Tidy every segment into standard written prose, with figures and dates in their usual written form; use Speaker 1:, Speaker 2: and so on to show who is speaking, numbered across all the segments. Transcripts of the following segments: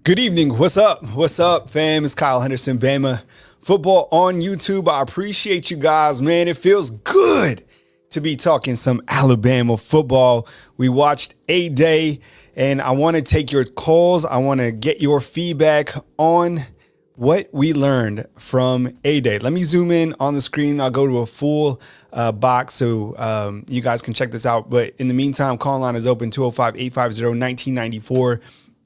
Speaker 1: Good evening. What's up? What's up, fam? It's Kyle Henderson, Bama Football on YouTube. I appreciate you guys, man. It feels good to be talking some Alabama football. We watched A-Day, and I want to take your calls. I want to get your feedback on what we learned from A-Day. Let me zoom in on the screen. I'll go to a full box so you guys can check this out. But in the meantime, call line is open, 205-850-1994.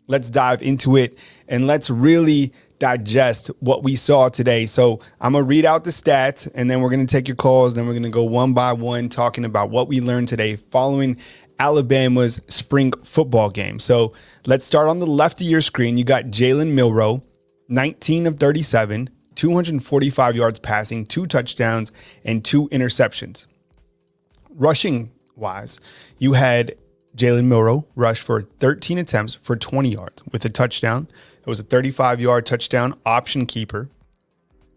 Speaker 1: Let's dive into it and let's really digest what we saw today. So I'm going to read out the stats and then we're going to take your calls. Then we're going to go one by one talking about what we learned today following Alabama's spring football game. So let's start on the left of your screen. You got Jalen Milroe, 19 of 37, 245 yards passing, 2 touchdowns, and 2 interceptions. Rushing wise, you had Jalen Milroe rushed for 13 attempts for 20 yards with a touchdown. It was a 35-yard touchdown option keeper.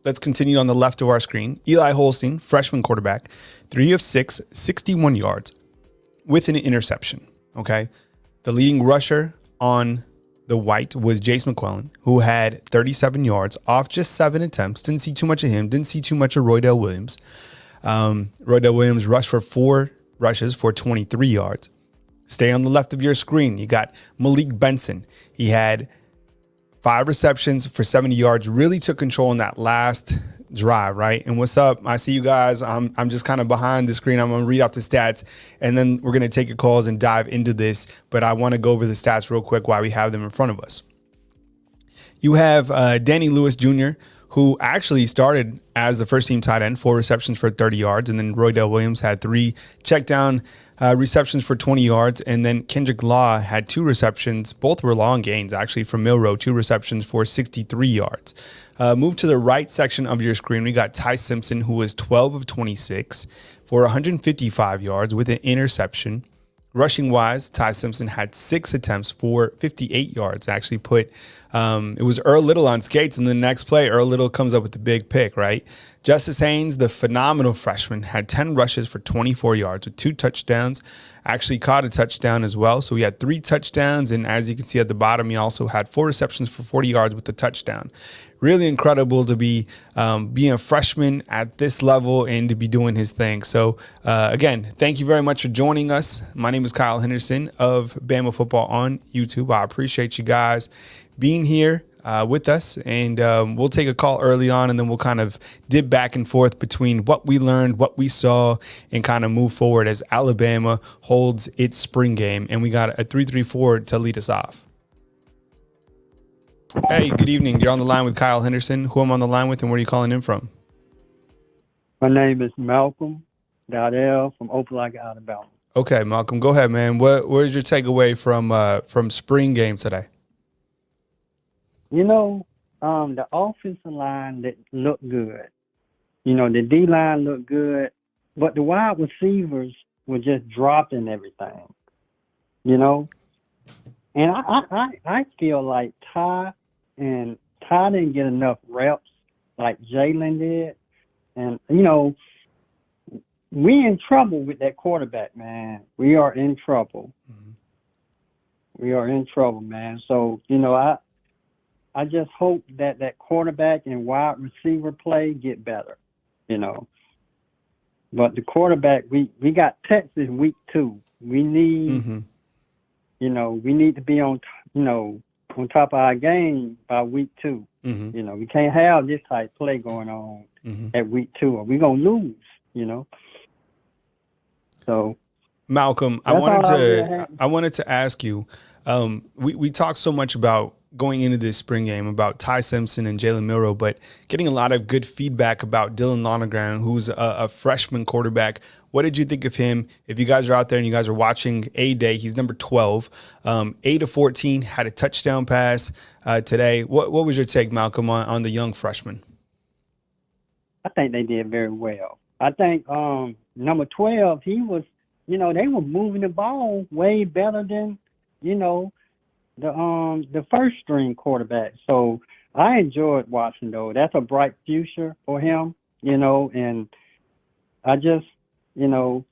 Speaker 1: Let's continue on the left of our screen. Eli Holstein, freshman quarterback, 3 of 6, 61 yards with an interception. Okay. The leading rusher on the white was Jace McClellan, who had 37 yards off just 7 attempts. Didn't see too much of him. Didn't see too much of Roydell Williams. Roydell Williams rushed for 4 rushes for 23 yards. Stay on the left of your screen. You got Malik Benson. He had 5 receptions for 70 yards, really took control in that last drive, right? And what's up? I see you guys. I'm just kind of behind the screen. I'm going to read off the stats, and then we're going to take your calls and dive into this. But I want to go over the stats real quick while we have them in front of us. You have Danny Lewis Jr., who actually started as the first-team tight end, 4 receptions for 30 yards. And then Roydell Williams had 3 check-down receptions for 20 yards. And then Kendrick Law had 2 receptions. Both were long gains, actually, from Milroe, 2 receptions for 63 yards. Move to the right section of your screen. We got Ty Simpson, who was 12 of 26 for 155 yards with an interception. Rushing wise, Ty Simpson had 6 attempts for 58 yards. Actually put, it was Earl Little on skates, and the next play, Earl Little comes up with the big pick, right? Justice Haynes, the phenomenal freshman, had 10 rushes for 24 yards with 2 touchdowns. Actually caught a touchdown as well. So he had 3 touchdowns, and as you can see at the bottom, he also had 4 receptions for 40 yards with the touchdown. Really incredible to be being a freshman at this level and to be doing his thing. So, again, thank you very much for joining us. My name is Kyle Henderson of Bama Football on YouTube. I appreciate you guys being here with us, and we'll take a call early on, and then we'll kind of dip back and forth between what we learned, what we saw, and kind of move forward as Alabama holds its spring game. And we got a 3-3-4 to lead us off. Hey, good evening. You're on the line with Kyle Henderson. Who am I on the line with, and where are you calling in from?
Speaker 2: My name is Malcolm Dowdell from Opelika, Alabama.
Speaker 1: Okay, Malcolm, go ahead, man. Where's your takeaway from spring game today?
Speaker 2: You know, the offensive line that looked good. You know, the D-line looked good, but the wide receivers were just dropping everything, you know. And I feel like Ty didn't get enough reps like Jalen did. And, you know, we in trouble with that quarterback, man. We are in trouble. Mm-hmm. We are in trouble, man. So, you know, I just hope that quarterback and wide receiver play get better, you know. But the quarterback, we got Texas week 2. We need, mm-hmm. you know, we need to be on top of our game by week 2. Mm-hmm. You know, we can't have this type of play going on mm-hmm. at week 2, or we're going to lose, you know. So,
Speaker 1: Malcolm, I wanted to ask you, we talked so much about going into this spring game about Ty Simpson and Jalen Milroe, but getting a lot of good feedback about Dylan Lonergan, who's a freshman quarterback. What did you think of him? If you guys are out there and you guys are watching A-Day, he's number 12, 8 of 14, had a touchdown pass today. What was your take, Malcolm, on the young freshman?
Speaker 2: I think they did very well. I think number 12, he was, you know, they were moving the ball way better than, you know, the first string quarterback. So I enjoyed watching though. That's a bright future for him, you know, and I just, you know,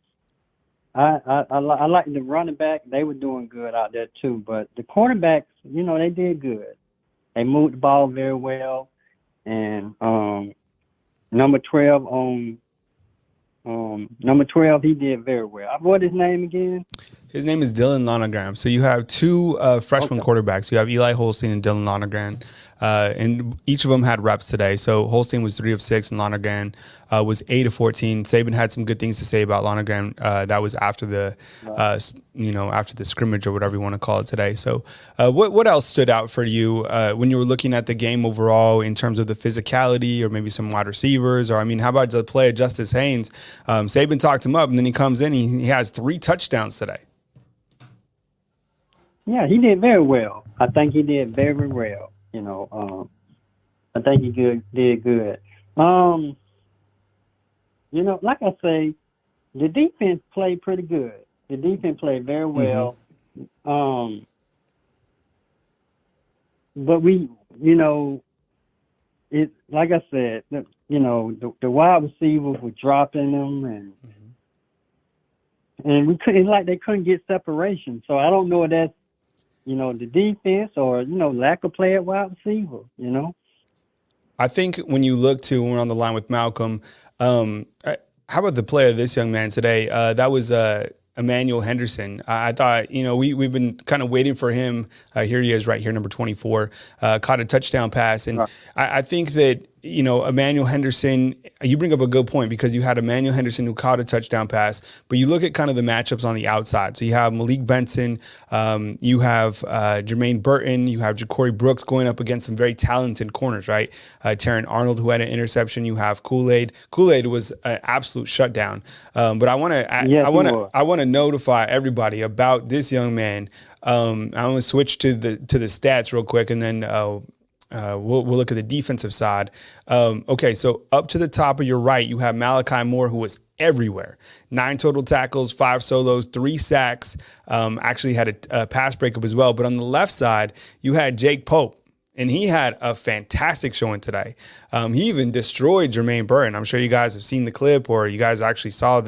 Speaker 2: I like the running back. They were doing good out there too, but the quarterbacks, you know, they did good. They moved the ball very well, and number 12 on number 12, he did very well. What his name again?
Speaker 1: His name is Dylan Lonergan. So you have two freshman
Speaker 2: Okay.
Speaker 1: quarterbacks. You have Eli Holstein and Dylan Lonergan. And each of them had reps today. So Holstein was 3 of 6 and Lonergan was 8 of 14. Saban had some good things to say about Lonergan. That was after the, after the scrimmage or whatever you want to call it today. So what else stood out for you when you were looking at the game overall in terms of the physicality or maybe some wide receivers? Or, I mean, how about the play of Justice Haynes? Saban talked him up, and then he comes in, he has 3 touchdowns today.
Speaker 2: Yeah, he did very well. I think he did very well. I think he did good. Like I say, the defense played pretty good. The defense played very well. But we, it like I said, the wide receivers were dropping them, and we couldn't they couldn't get separation. So I don't know if that's the defense or, lack of play at wide receiver,
Speaker 1: I think when you look to, when we're on the line with Malcolm, how about the play of this young man today? That was Emmanuel Henderson. I thought, we've been kind of waiting for him. Here he is right here, number 24, caught a touchdown pass. And I think that, Emmanuel Henderson, you bring up a good point because you had Emmanuel Henderson who caught a touchdown pass, but you look at kind of the matchups on the outside. So you have Malik Benson, you have Jermaine Burton, you have Ja'Cory Brooks going up against some very talented corners, right? Terran Arnold, who had an interception. You have Kool-Aid. Kool-Aid was an absolute shutdown. But I want to notify everybody about this young man. I'm going to switch to the stats real quick, and then we'll look at the defensive side. Okay, so up to the top of your right, you have Malachi Moore, who was everywhere. 9 total tackles, 5 solos, 3 sacks. Actually had a pass breakup as well. But on the left side, you had Jake Pope. And he had a fantastic showing today. He even destroyed Jermaine Burton. I'm sure you guys have seen the clip, or you guys actually saw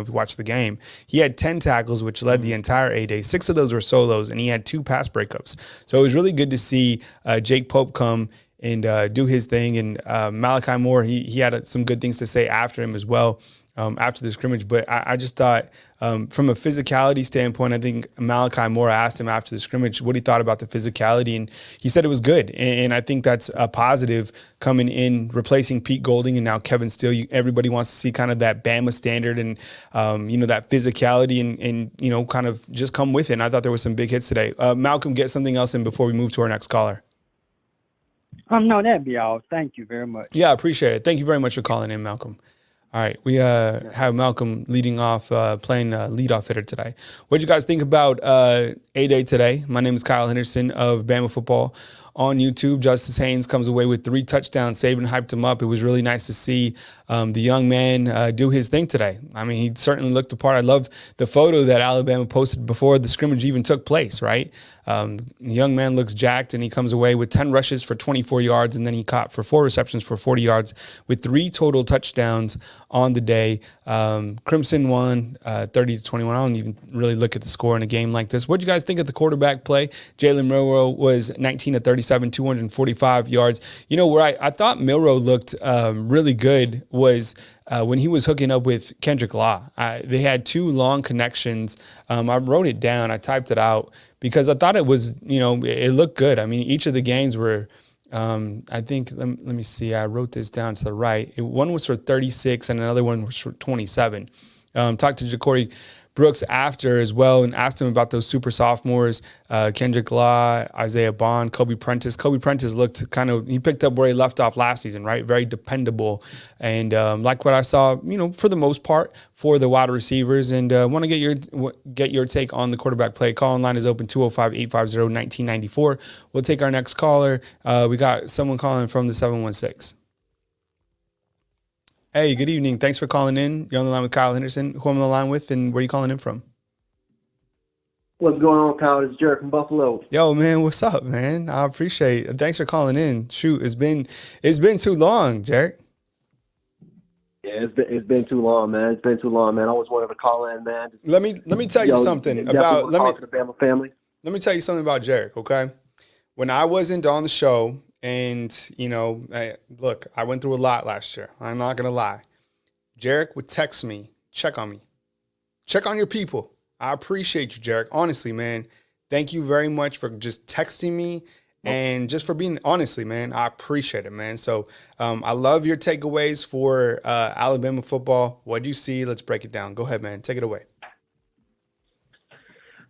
Speaker 1: watched the game. He had 10 tackles, which led the entire A-Day. 6 of those were solos, and he had 2 pass breakups. So it was really good to see Jake Pope come and do his thing. And Malachi Moore, he had some good things to say after him as well. After the scrimmage. But I just thought from a physicality standpoint, I think Malachi Moore asked him after the scrimmage what he thought about the physicality, and he said it was good. And I think that's a positive coming in, replacing Pete Golding and now Kevin Steele. Everybody wants to see kind of that Bama standard and, that physicality and kind of just come with it. And I thought there was some big hits today. Malcolm, get something else in before we move to our next caller.
Speaker 2: No, that'd be all. Thank you very much.
Speaker 1: Yeah, I appreciate it. Thank you very much for calling in, Malcolm. All right, we have Malcolm leading off, playing leadoff hitter today. What did you guys think about A-Day today? My name is Kyle Henderson of Bama Football on YouTube. Justice Haynes comes away with 3 touchdowns. Saban hyped him up. It was really nice to see the young man do his thing today. I mean, he certainly looked the part. I love the photo that Alabama posted before the scrimmage even took place, right? The young man looks jacked, and he comes away with 10 rushes for 24 yards, and then he caught for 4 receptions for 40 yards with 3 total touchdowns on the day. Crimson won 30-21. I don't even really look at the score in a game like this. What did you guys think of the quarterback play? Jalen Milroe was 19 of 37, 245 yards. Where I thought Milroe looked really good was when he was hooking up with Kendrick Law. They had 2 long connections. I wrote it down. I typed it out because I thought it was, it looked good. I mean, each of the games were, I think, let me see. I wrote this down to the right. One was for 36 and another one was for 27. Talked to Ja'Cory Brooks after as well and asked him about those super sophomores, Kendrick Law, Isaiah Bond, Kobe Prentice. Kobe Prentice looked he picked up where he left off last season, right? Very dependable. And like what I saw, for the most part for the wide receivers. And want to get your take on the quarterback play. Call-in line is open, 205-850-1994. We'll take our next caller. We got someone calling from the 716. Hey, good evening. Thanks for calling in. You're on the line with Kyle Henderson. Who I'm on the line with, and where are you calling in from?
Speaker 3: What's going on, Kyle? It's Jared from Buffalo.
Speaker 1: Yo, man, what's up, man? I appreciate it. Thanks for calling in. Shoot, it's been too long, Jared.
Speaker 3: Yeah, it's been too long, man. It's been too long, man. I always wanted to call in, man.
Speaker 1: Let me tell you something about
Speaker 3: talk to the Bama family.
Speaker 1: Let me tell you something about Jarek, okay? when I wasn't on the show, and look, I went through a lot last year. I'm not gonna lie. Jarek would text me, check on me, check on your people. I appreciate you, Jarek. Honestly, man, thank you very much for just texting me and just for being, honestly, man, I appreciate it, man. So I love your takeaways for Alabama football. What'd you see? Let's break it down. Go ahead, man. Take it away.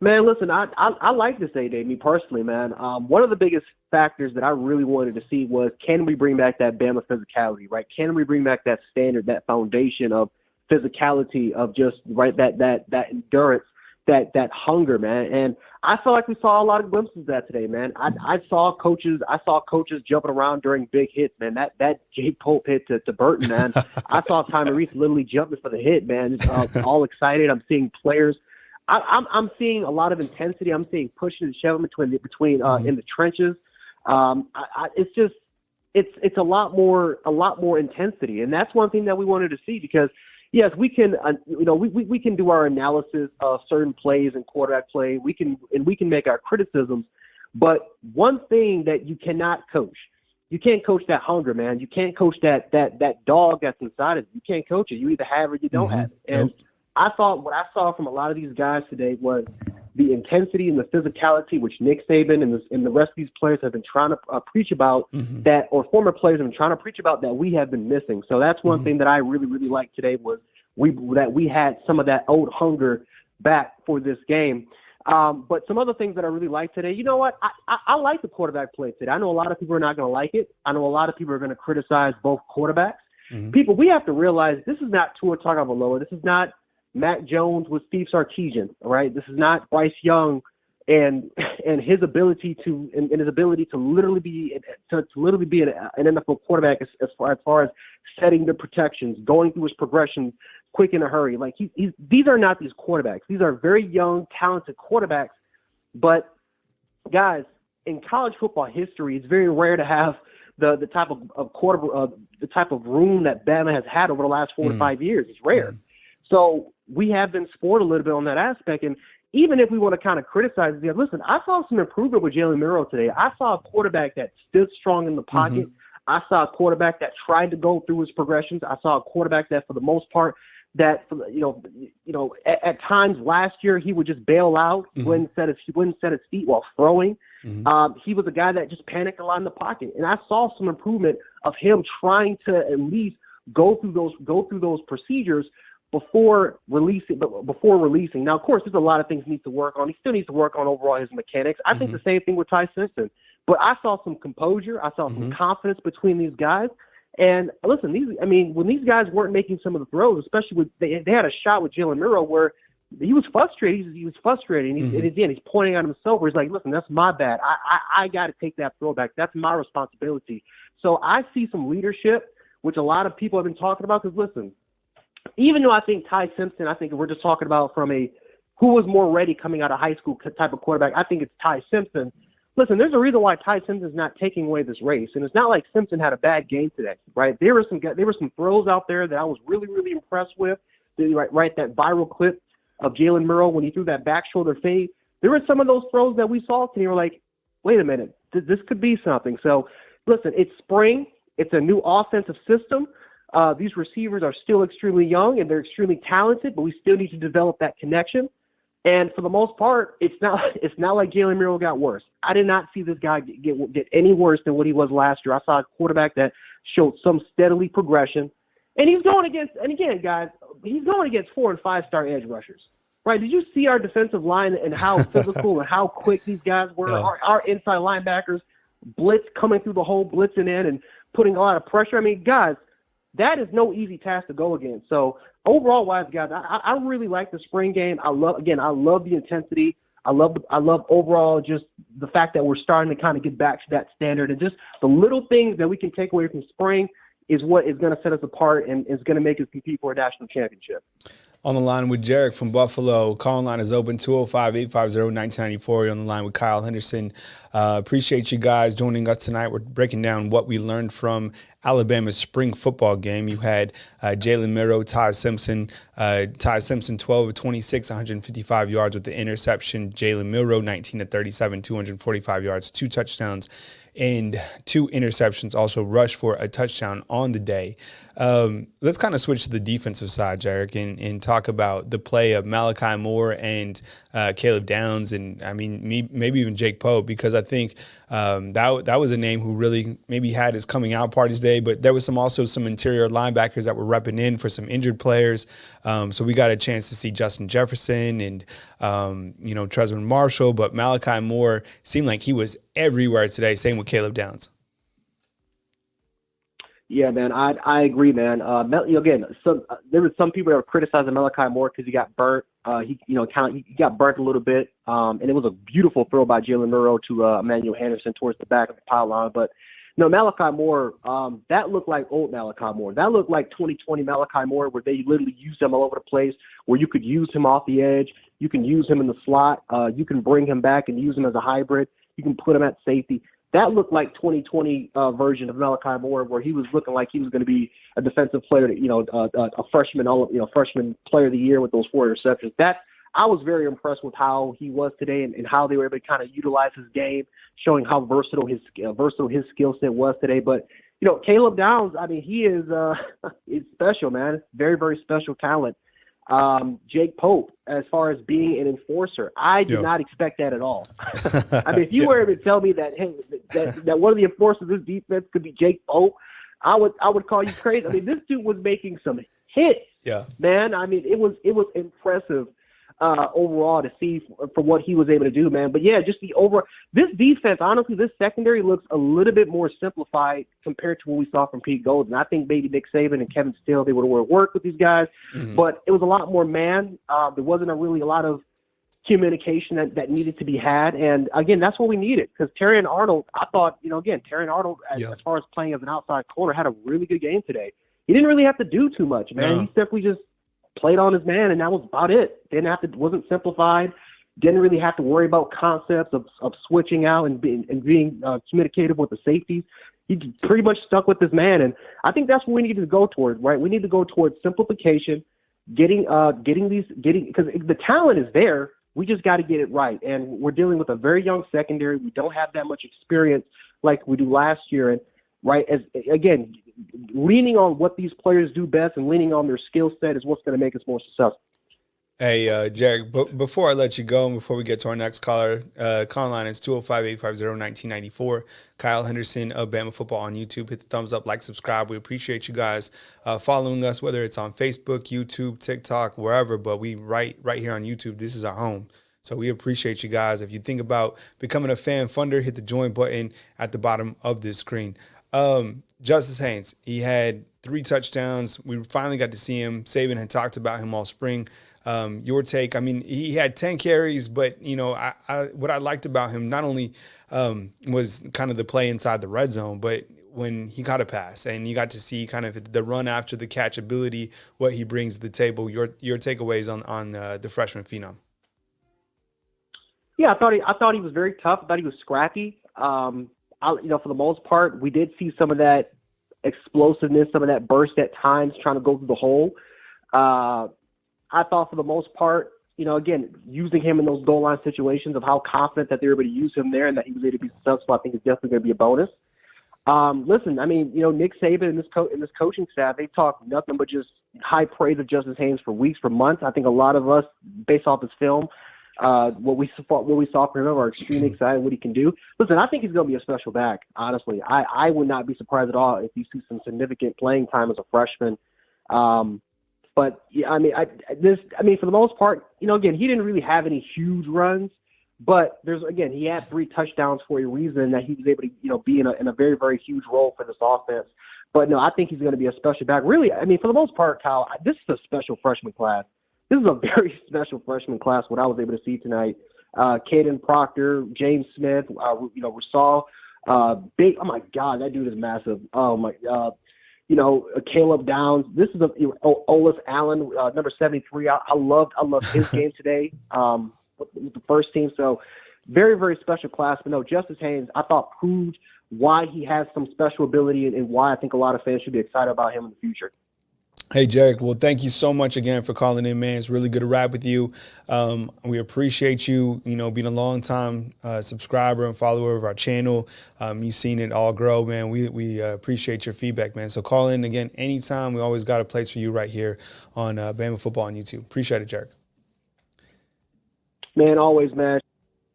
Speaker 3: Man, listen, I like this A-Day, me personally, man. One of the biggest factors that I really wanted to see was, can we bring back that Bama physicality, right? Can we bring back that standard, that foundation of physicality, of just, right, that endurance, that hunger, man. And I feel like we saw a lot of glimpses of that today, man. I saw coaches jumping around during big hits, man. That Jake Pope hit to Burton, man. I saw Tyrese literally jumping for the hit, man. All excited. I'm seeing players. I'm seeing a lot of intensity. I'm seeing pushing and shoving between in the trenches. It's a lot more intensity, and that's one thing that we wanted to see, because yes, we can we can do our analysis of certain plays and quarterback play. We can make our criticisms, but one thing that you cannot coach. You can't coach that hunger, man. You can't coach that dog that's inside of you. You can't coach it. You either have it or you don't have it. And I thought what I saw from a lot of these guys today was the intensity and the physicality, which Nick Saban and the rest of these players have been trying to preach about, or former players have been trying to preach about, that we have been missing. So that's one thing that I really, really liked today, was that we had some of that old hunger back for this game. But some other things that I really liked today, you know what? I like the quarterback play today. I know a lot of people are not going to like it. I know a lot of people are going to criticize both quarterbacks. People, we have to realize this is not Tua Tagovailoa. This is not Matt Jones with Steve Sarkisian, all right? This is not Bryce Young and his ability to literally be an NFL quarterback as far as setting the protections, going through his progressions quick in a hurry. Like these are not these quarterbacks. These are very young, talented quarterbacks. But guys, in college football history, it's very rare to have the type of room that Bama has had over the last 4 to 5 years. It's rare. So we have been spoiled a little bit on that aspect. And even if we want to kind of criticize it, listen, I saw some improvement with Jalen Miro today. I saw a quarterback that stood strong in the pocket. I saw a quarterback that tried to go through his progressions. I saw a quarterback that, for the most part, that at times last year he would just bail out, wouldn't set his feet while throwing. He was a guy that just panicked a lot in the pocket, and I saw some improvement of him trying to at least go through those procedures before releasing. Now, of course, there's a lot of things he needs to work on. He still needs to work on overall his mechanics. I think the same thing with Ty Simpson. But I saw some composure. I saw some confidence between these guys. And listen, when these guys weren't making some of the throws, especially with they had a shot with Jalen Miro where he was frustrated. He was frustrated, and he's pointing at himself where he's like, "Listen, that's my bad. I got to take that throwback. That's my responsibility." So I see some leadership, which a lot of people have been talking about. Because listen, even though I think Ty Simpson, I think we're just talking about from a who was more ready coming out of high school type of quarterback. I think it's Ty Simpson. Listen, there's a reason why Ty Simpson's not taking away this race, and it's not like Simpson had a bad game today, right? There were some throws out there that I was really, really impressed with. Right, that viral clip of Jalen Miro when he threw that back shoulder fade. There were some of those throws that we saw today. We're like, wait a minute, this could be something. So, listen, it's spring. It's a new offensive system. These receivers are still extremely young and they're extremely talented, but we still need to develop that connection. And for the most part, it's not like Jalen Miro got worse. I did not see this guy get any worse than what he was last year. I saw a quarterback that showed some steadily progression. And he's going against, and again, guys, he's going against 4- and 5-star edge rushers. Right? Did you see our defensive line and how physical and how quick these guys were? Yeah. Our inside linebackers blitz coming through the hole, blitzing in and putting a lot of pressure. I mean, guys, that is no easy task to go against. So overall wise, guys, I really like the spring game. I love the intensity. I love overall just the fact that we're starting to kind of get back to that standard, and just the little things that we can take away from spring is what is going to set us apart and is going to make us compete for a national championship.
Speaker 1: On the line with Jarek from Buffalo. Call line is open, 205-850-1994. You're on the line with Kyle Henderson. Appreciate you guys joining us tonight. We're breaking down what we learned from Alabama's spring football game. You had Jalen Milroe, Ty Simpson. Ty Simpson, 12 of 26, 155 yards with the interception. Jalen Milroe, 19 of 37, 245 yards, 2 touchdowns, and 2 interceptions, also rushed for a touchdown on the day. Let's kind of switch to the defensive side, Jarek, and talk about the play of Malachi Moore and Caleb Downs, and I mean, maybe even Jake Pope, because I think that was a name who really maybe had his coming out party today, but there was also some interior linebackers that were repping in for some injured players. So we got a chance to see Justin Jefferson and, Trezor Marshall, but Malachi Moore seemed like he was everywhere today. Same with Caleb Downs.
Speaker 3: Yeah, man, I agree, man. Again, there were some people that were criticizing Malachi Moore because he got burnt. He got burnt a little bit, and it was a beautiful throw by Jalen Milroe to Emmanuel Henderson towards the back of the pylon. But no, Malachi Moore, that looked like old Malachi Moore. That looked like 2020 Malachi Moore, where they literally used him all over the place, where you could use him off the edge, you can use him in the slot, you can bring him back and use him as a hybrid, you can put him at safety. That looked like 2020 version of Malachi Moore, where he was looking like he was going to be a defensive player, a freshman, freshman player of the year with those 4 interceptions. I was very impressed with how he was today and how they were able to kind of utilize his game, showing how versatile his skill set was today. But Caleb Downs, I mean, he is it's special, man. Very, very special talent. Jake Pope, as far as being an enforcer, I did not expect that at all. I mean, if you were to tell me that, hey, that one of the enforcers of this defense could be Jake Pope, I would call you crazy. I mean, this dude was making some hits, man. I mean, it was impressive overall to see for what he was able to do, man. But yeah, just this defense, honestly, this secondary looks a little bit more simplified compared to what we saw from Pete Golden. I think maybe Nick Saban and Kevin Steele, they would have worked with these guys, but it was a lot more man. There wasn't really a lot of communication that needed to be had. And again, that's what we needed, because Terrion Arnold, I thought, Terrion Arnold, as far as playing as an outside corner, had a really good game today. He didn't really have to do too much, man. No. He simply just played on his man, and that was about it. Wasn't simplified. Didn't really have to worry about concepts of switching out and being communicative with the safeties. He pretty much stuck with his man, and I think that's what we need to go towards, right? We need to go towards simplification, getting because the talent is there. We just got to get it right, and we're dealing with a very young secondary. We don't have that much experience like we do last year, and right, as again, leaning on what these players do best and leaning on their skill set is what's going to make us more successful.
Speaker 1: Hey, Jarek, but before I let you go and before we get to our next caller, call line is 205-850-1994. Kyle Henderson of Bama Football on YouTube. Hit the thumbs up, like, subscribe. We appreciate you guys following us, whether it's on Facebook, YouTube, TikTok, wherever, but we right here on YouTube. This is our home. So we appreciate you guys. If you think about becoming a fan funder, hit the join button at the bottom of this screen. Justice Haynes, he had 3 touchdowns. We finally got to see him. Saban had talked about him all spring. Your take? I mean, he had 10 carries, but what I liked about him not only was kind of the play inside the red zone, but when he got a pass and you got to see kind of the run after the catch ability, what he brings to the table. Your takeaways on the freshman phenom.
Speaker 3: Yeah, I thought he was very tough. I thought he was scrappy. For the most part, we did see some of that explosiveness, some of that burst at times, trying to go through the hole. I thought for the most part, again, using him in those goal line situations, of how confident that they were able to use him there and that he was able to be successful, I think is definitely going to be a bonus. Listen, I mean, Nick Saban and this coaching staff, they talk nothing but just high praise of Justice Haynes for weeks, for months. I think a lot of us, based off his film, what we saw from him, are extremely excited what he can do. Listen, I think he's going to be a special back. Honestly, I would not be surprised at all if you see some significant playing time as a freshman. But yeah, I mean, for the most part, again, he didn't really have any huge runs, but he had 3 touchdowns for a reason, that he was able to, be in a very, very huge role for this offense. But no, I think he's going to be a special back. Really, I mean, for the most part, Kyle, this is a special freshman class. This is a very special freshman class, what I was able to see tonight. Caden Proctor, James Smith, Rasal, big. Oh my God, that dude is massive. Oh my, Caleb Downs. This is Olaf Allen, number 73. I loved his game today with the first team. So very, very special class. But no, Justice Haynes, I thought proved why he has some special ability and why I think a lot of fans should be excited about him in the future.
Speaker 1: Hey, Jarek. Well, thank you so much again for calling in, man. It's really good to rap with you. We appreciate you, being a long-time subscriber and follower of our channel. You've seen it all grow, man. We appreciate your feedback, man. So call in again anytime. We always got a place for you right here on Bama Football on YouTube. Appreciate it, Jarek.
Speaker 3: Man, always, man.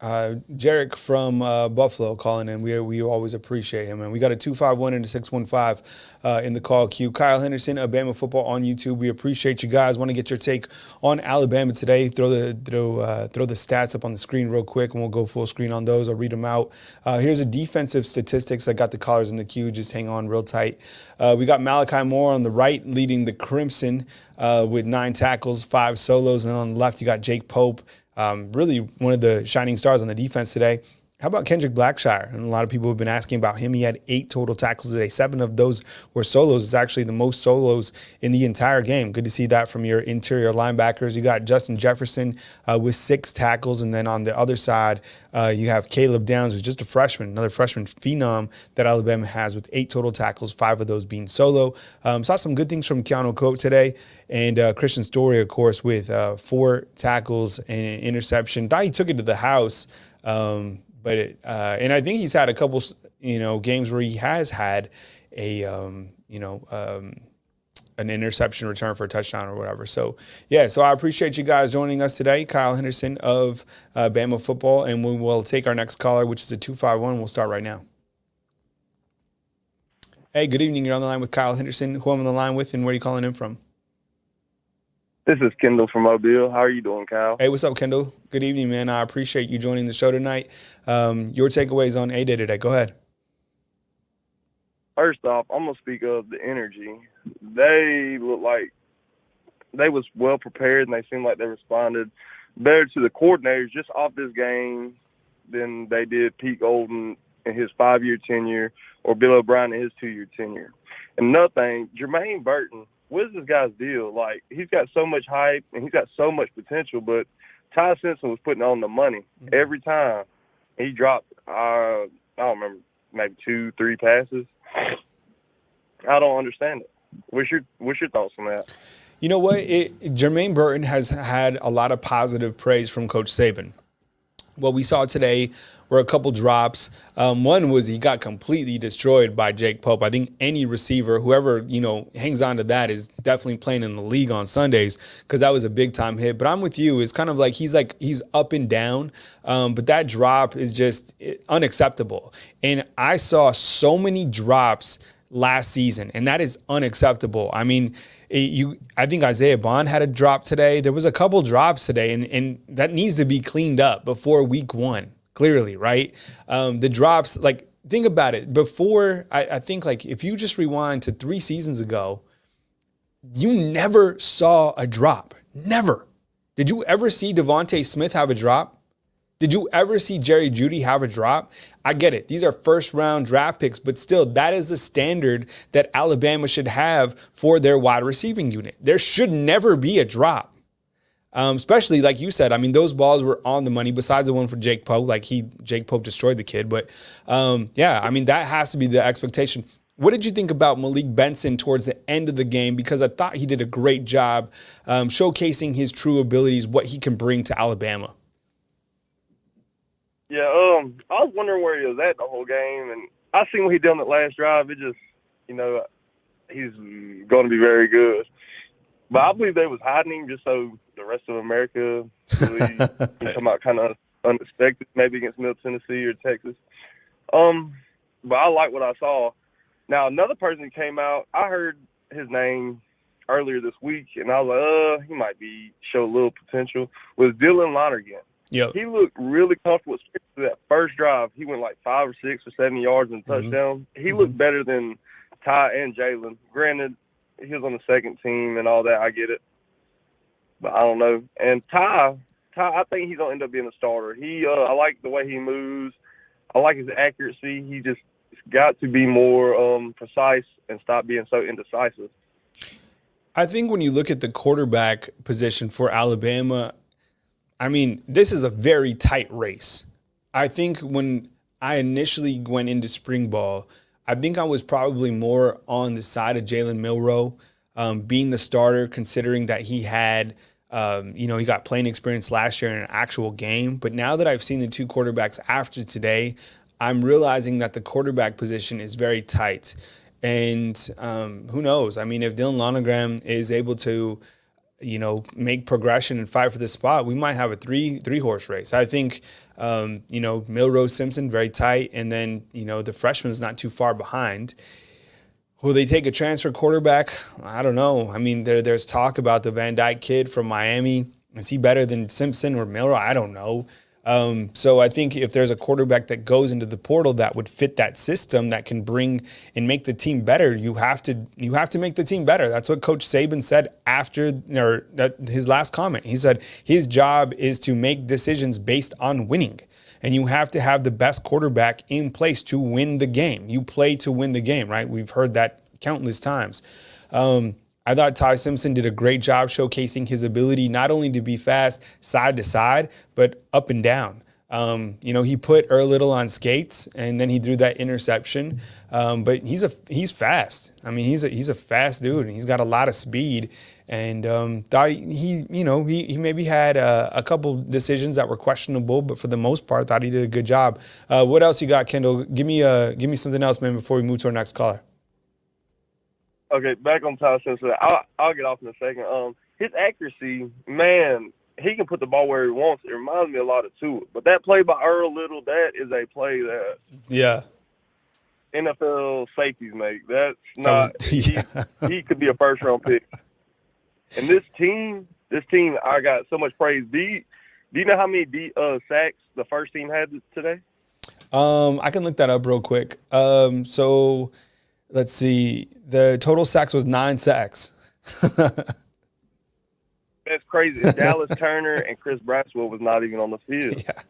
Speaker 1: Jarek from Buffalo calling in. We always appreciate him, and we got a 251 and a 615 in the call queue. Kyle Henderson, Bama Football on YouTube. We appreciate you guys. Want to get your take on Alabama today? Throw the stats up on the screen real quick, and we'll go full screen on those. I'll read them out. Here's a defensive statistics. I got the callers in the queue. Just hang on real tight. We got Malachi Moore on the right leading the Crimson with 9 tackles, 5 solos, and on the left you got Jake Pope. Really one of the shining stars on the defense today. How about Kendrick Blackshire? And a lot of people have been asking about him. He had 8 total tackles today. 7 of those were solos. It's actually the most solos in the entire game. Good to see that from your interior linebackers. You got Justin Jefferson with 6 tackles. And then on the other side, you have Caleb Downs, who's just a freshman, another freshman phenom that Alabama has with 8 total tackles, 5 of those being solo. Saw some good things from Keanu Cope today. And Christian Story, of course, with 4 tackles and an interception. Thought he took it to the house. And I think he's had a couple, games where he has had an interception return for a touchdown or whatever. So, so I appreciate you guys joining us today. Kyle Henderson of Bama Football, and we will take our next caller, which is a 251. We'll start right now. Hey, good evening. You're on the line with Kyle Henderson. Who I'm on the line with, and where are you calling in from?
Speaker 4: This is Kendall from Mobile. How are you doing, Kyle?
Speaker 1: Hey, what's up, Kendall? Good evening, man. I appreciate you joining the show tonight. Your takeaways on A-Day today. Go ahead.
Speaker 4: First off, I'm going to speak of the energy. They look like they was well prepared, and they seemed like they responded better to the coordinators just off this game than they did Pete Golden in his 5-year tenure or Bill O'Brien in his 2-year tenure. And another thing, Jermaine Burton, what is this guy's deal? Like, he's got so much hype and he's got so much potential, but Ty Simpson was putting on the money every time. He dropped, I don't remember, maybe 2-3 passes. I don't understand it. What's your thoughts on that?
Speaker 1: You know what? Jermaine Burton has had a lot of positive praise from Coach Saban. What we saw today were a couple drops. One was he got completely destroyed by Jake Pope. I think any receiver, whoever, hangs on to that is definitely playing in the league on Sundays because that was a big time hit. But I'm with you. It's kind of like he's up and down. But that drop is just unacceptable. And I saw so many drops last season, and that is unacceptable. I mean, I think Isaiah Bond had a drop today. There was a couple drops today, and that needs to be cleaned up before week 1, clearly, right? The drops, like, think about it. Before, I think, like, if you just rewind to 3 seasons ago, you never saw a drop. Never. Did you ever see Devontae Smith have a drop? Did you ever see Jerry Jeudy have a drop? I get it. These are first-round draft picks, but still, that is the standard that Alabama should have for their wide receiving unit. There should never be a drop, especially like you said. I mean, those balls were on the money besides the one for Jake Pope. Jake Pope destroyed the kid. But, I mean, that has to be the expectation. What did you think about Malik Benson towards the end of the game? Because I thought he did a great job showcasing his true abilities, what he can bring to Alabama.
Speaker 4: Yeah, I was wondering where he was at the whole game, and I seen what he did on that last drive. It just, he's going to be very good. But I believe they was hiding him just so the rest of America really he come out kind of unexpected, maybe against Middle Tennessee or Texas. But I like what I saw. Now, another person came out, I heard his name earlier this week, and I was like, he might show a little potential, was Dylan Lonergan.
Speaker 1: Yep.
Speaker 4: He looked really comfortable, especially that first drive. He went like 5 or 6 or 7 yards and touchdown. He looked better than Ty and Jalen. Granted, he was on the second team and all that. I get it. But I don't know. And Ty, I think he's going to end up being a starter. I like the way he moves. I like his accuracy. got to be more precise and stop being so indecisive.
Speaker 1: I think when you look at the quarterback position for Alabama, I mean, this is a very tight race. I think when I initially went into spring ball, I think I was probably more on the side of Jalen Milroe being the starter, considering that he had, he got playing experience last year in an actual game. But now that I've seen the two quarterbacks after today, I'm realizing that the quarterback position is very tight. And who knows? I mean, if Dylan Lonergan is able to, make progression and fight for the spot, we might have a three horse race. I think, Milroe Simpson, very tight. And then, the freshman's not too far behind. Will they take a transfer quarterback? I don't know. I mean, there's talk about the Van Dyke kid from Miami. Is he better than Simpson or Milroe? I don't know. So I think if there's a quarterback that goes into the portal that would fit that system, that can bring and make the team better, you have to make the team better. That's what Coach Saban said after his last comment. He said his job is to make decisions based on winning. And you have to have the best quarterback in place to win the game. You play to win the game, right? We've heard that countless times. I thought Ty Simpson did a great job showcasing his ability not only to be fast side to side, but up and down. He put Earl Little on skates and then he threw that interception. But he's fast. I mean, he's a fast dude and he's got a lot of speed. And thought he maybe had a couple decisions that were questionable, but for the most part, thought he did a good job. What else you got, Kendall? Give me something else, man, before we move to our next caller.
Speaker 4: Okay, back on Ty Simpson. I'll get off in a second. His accuracy, man, he can put the ball where he wants. It reminds me a lot of Tua. But that play by Earl Little, that is a play that NFL safeties make. That's not he could be a first-round pick. And this team, I got so much praise. Do you know how many sacks the first team had today?
Speaker 1: I can look that up real quick. So let's see. The total sacks was 9 sacks.
Speaker 4: That's crazy. Dallas Turner and Chris Braswell was not even on the field.
Speaker 1: Yeah.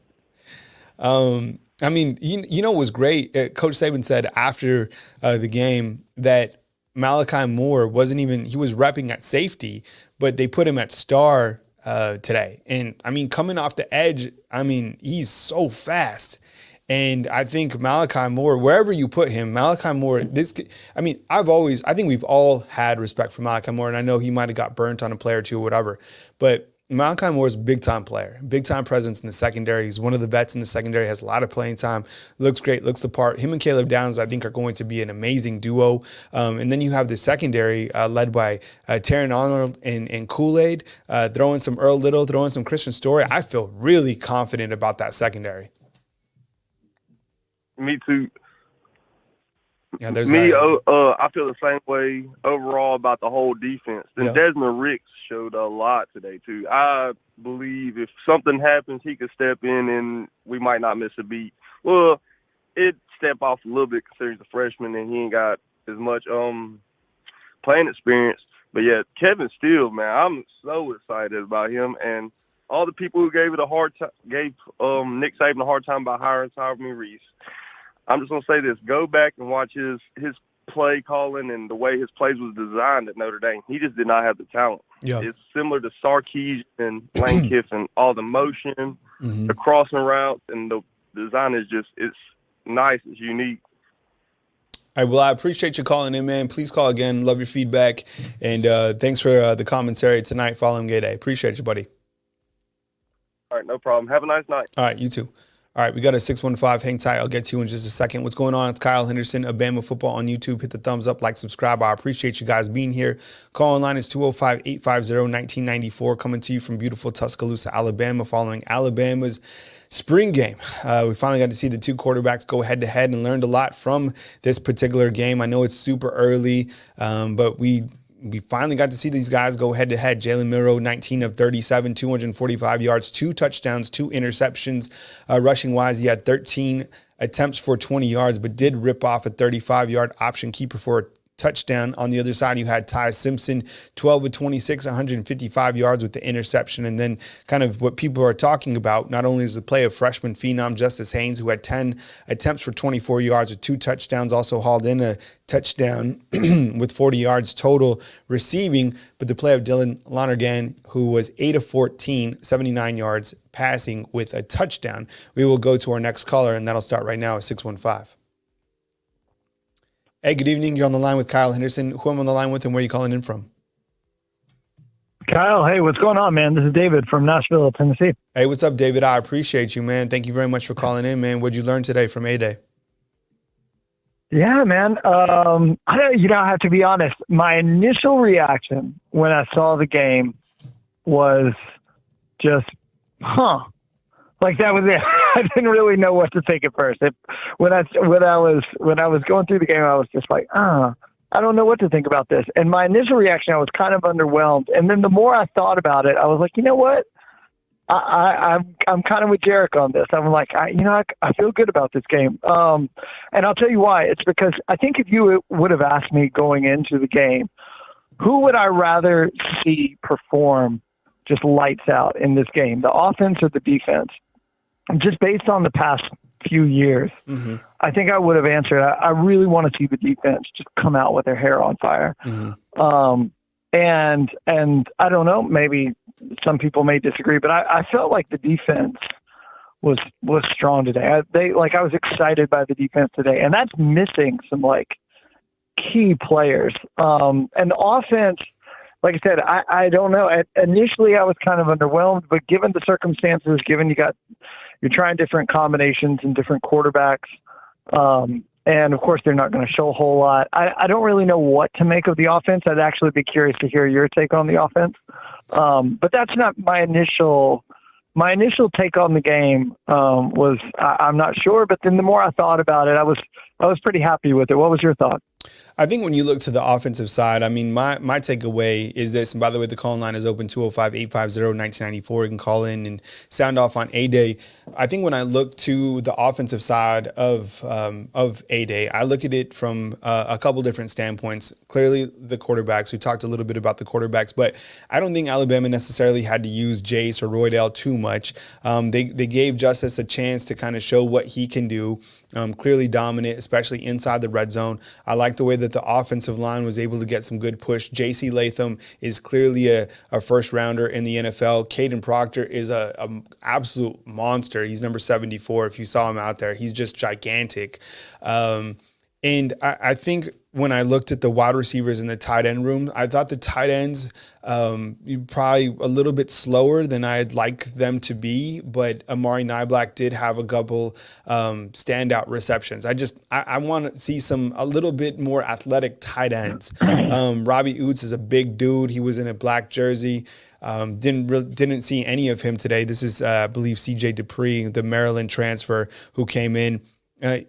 Speaker 1: I mean, what was great? Coach Saban said after the game that Malachi Moore he was repping at safety, but they put him at star today. And I mean, coming off the edge, I mean, he's so fast. And I think Malachi Moore, wherever you put him, Malachi Moore, I think we've all had respect for Malachi Moore, and I know he might have got burnt on a play or two or whatever, but Malachi Moore is a big-time player, big-time presence in the secondary. He's one of the vets in the secondary, has a lot of playing time, looks great, looks the part. Him and Caleb Downs, I think, are going to be an amazing duo. And then you have the secondary led by Taron Arnold and Kool-Aid, throwing some Earl Little, throwing some Christian Story. I feel really confident about that secondary.
Speaker 4: Me too.
Speaker 1: Yeah,
Speaker 4: I feel the same way overall about the whole defense. And Desmond Ricks showed a lot today too. I believe if something happens, he could step in and we might not miss a beat. Well, it step off a little bit considering he's a freshman and he ain't got as much playing experience. But yeah, Kevin Steele, man, I'm so excited about him and all the people who gave Nick Saban a hard time about hiring Tommy Reese. I'm just going to say this. Go back and watch his play calling and the way his plays was designed at Notre Dame. He just did not have the talent. Yeah. It's similar to Sarkisian and Lane Kiffin. All the motion, the crossing routes, and the design is it's nice. It's unique.
Speaker 1: All right, well, I appreciate you calling in, man. Please call again. Love your feedback. And thanks for the commentary tonight following Gay Day. Appreciate you, buddy.
Speaker 4: All right, no problem. Have a nice night.
Speaker 1: All right, you too. All right, we got a 615. Hang tight. I'll get to you in just a second. What's going on? It's Kyle Henderson of Bama Football on YouTube. Hit the thumbs up, like, subscribe. I appreciate you guys being here. Call line is 205-850-1994. Coming to you from beautiful Tuscaloosa, Alabama, following Alabama's spring game. We finally got to see the two quarterbacks go head-to-head and learned a lot from this particular game. I know it's super early, but we finally got to see these guys go head-to-head. Jalen Milroe, 19 of 37, 245 yards, 2 touchdowns, 2 interceptions. Rushing-wise, he had 13 attempts for 20 yards, but did rip off a 35-yard option keeper for touchdown. On the other side, you had Ty Simpson, 12 of 26, 155 yards with the interception. And then kind of what people are talking about, not only is the play of freshman phenom Justice Haynes, who had 10 attempts for 24 yards with 2 touchdowns, also hauled in a touchdown with 40 yards total receiving, but the play of Dylan Lonergan, who was 8 of 14, 79 yards passing with a touchdown. We will go to our next caller, and that'll start right now at 615. Hey, good evening. You're on the line with Kyle Henderson. Who am I on the line with, and where are you calling in from?
Speaker 5: Kyle, hey, what's going on, man? This is David from Nashville, Tennessee.
Speaker 1: Hey, what's up, David? I appreciate you, man. Thank you very much for calling in, man. What'd you learn today from A-Day?
Speaker 5: Yeah, man. I have to be honest. My initial reaction when I saw the game was just, like that was it. I didn't really know what to think at first. When I was going through the game, I was just like, I don't know what to think about this. And my initial reaction, I was kind of underwhelmed. And then the more I thought about it, I was like, you know what? I'm kind of with Jarek on this. I'm like, I feel good about this game. And I'll tell you why. It's because I think if you would have asked me going into the game, who would I rather see perform just lights out in this game, the offense or the defense? Just based on the past few years, I think I would have answered, I really want to see the defense just come out with their hair on fire. And I don't know, maybe some people may disagree, but I felt like the defense was strong today. I was excited by the defense today, and that's missing some key players. And the offense, like I said, I don't know. Initially, I was kind of underwhelmed, but given the circumstances, given you're trying different combinations and different quarterbacks, and of course, they're not going to show a whole lot. I don't really know what to make of the offense. I'd actually be curious to hear your take on the offense. But that's not my initial take on the game. Was I'm not sure, but then the more I thought about it, I was pretty happy with it. What was your thought?
Speaker 1: I think when you look to the offensive side, I mean, my takeaway is this, and by the way, the call line is open 205-850-1994. You can call in and sound off on A-Day. I think when I look to the offensive side of A-Day, I look at it from a couple different standpoints. Clearly, the quarterbacks. We talked a little bit about the quarterbacks, but I don't think Alabama necessarily had to use Jace or Roydell too much. They gave Justice a chance to kind of show what he can do. Clearly dominant, especially inside the red zone. I like the way that the offensive line was able to get some good push. J.C. Latham is clearly a first rounder in the NFL. Caden Proctor is a absolute monster. He's number 74. If you saw him out there, he's just gigantic. And I think when I looked at the wide receivers in the tight end room, I thought the tight ends probably a little bit slower than I'd like them to be, but Amari Niblack did have a couple standout receptions. I want to see a little bit more athletic tight ends. Robbie Oots is a big dude. He was in a black jersey. Didn't see any of him today. This is, I believe, C.J. Dupree, the Maryland transfer who came in. I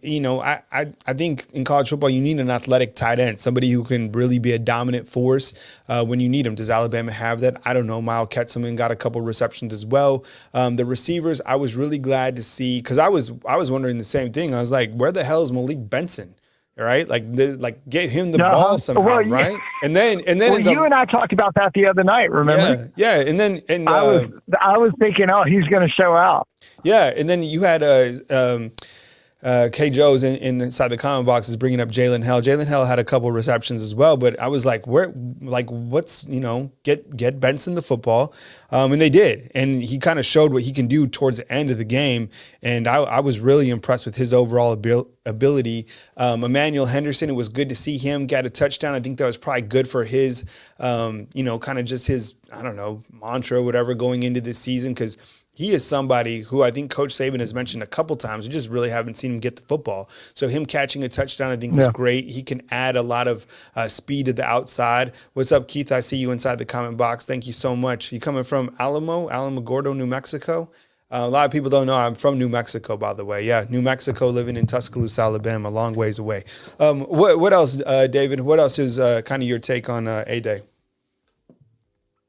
Speaker 1: think in college football, you need an athletic tight end, somebody who can really be a dominant force when you need them. Does Alabama have that? I don't know. Miles Ketselman got a couple receptions as well. The receivers, I was really glad to see, because I was wondering the same thing. I was like, where the hell is Malik Benson? All right, get him the ball somehow, right? And then
Speaker 5: you and I talked about that the other night. Remember? Yeah. And I was thinking, he's going to show out.
Speaker 1: Yeah, and then you had K. Joe's inside the comment box is bringing up Jalen Hell. Jalen Hell had a couple receptions as well, but I was like, get Benson the football. And they did. And he kind of showed what he can do towards the end of the game. And I was really impressed with his overall ability. Emmanuel Henderson, it was good to see him get a touchdown. I think that was probably good for his, kind of just his, mantra or whatever going into this season, because he is somebody who I think Coach Saban has mentioned a couple times. We just really haven't seen him get the football. So him catching a touchdown, I think, was great. He can add a lot of speed to the outside. What's up, Keith? I see you inside the comment box. Thank you so much. You coming from Alamogordo, New Mexico? A lot of people don't know I'm from New Mexico, by the way. Yeah, New Mexico, living in Tuscaloosa, Alabama, a long ways away. What else, David? What else is kind of your take on A-Day?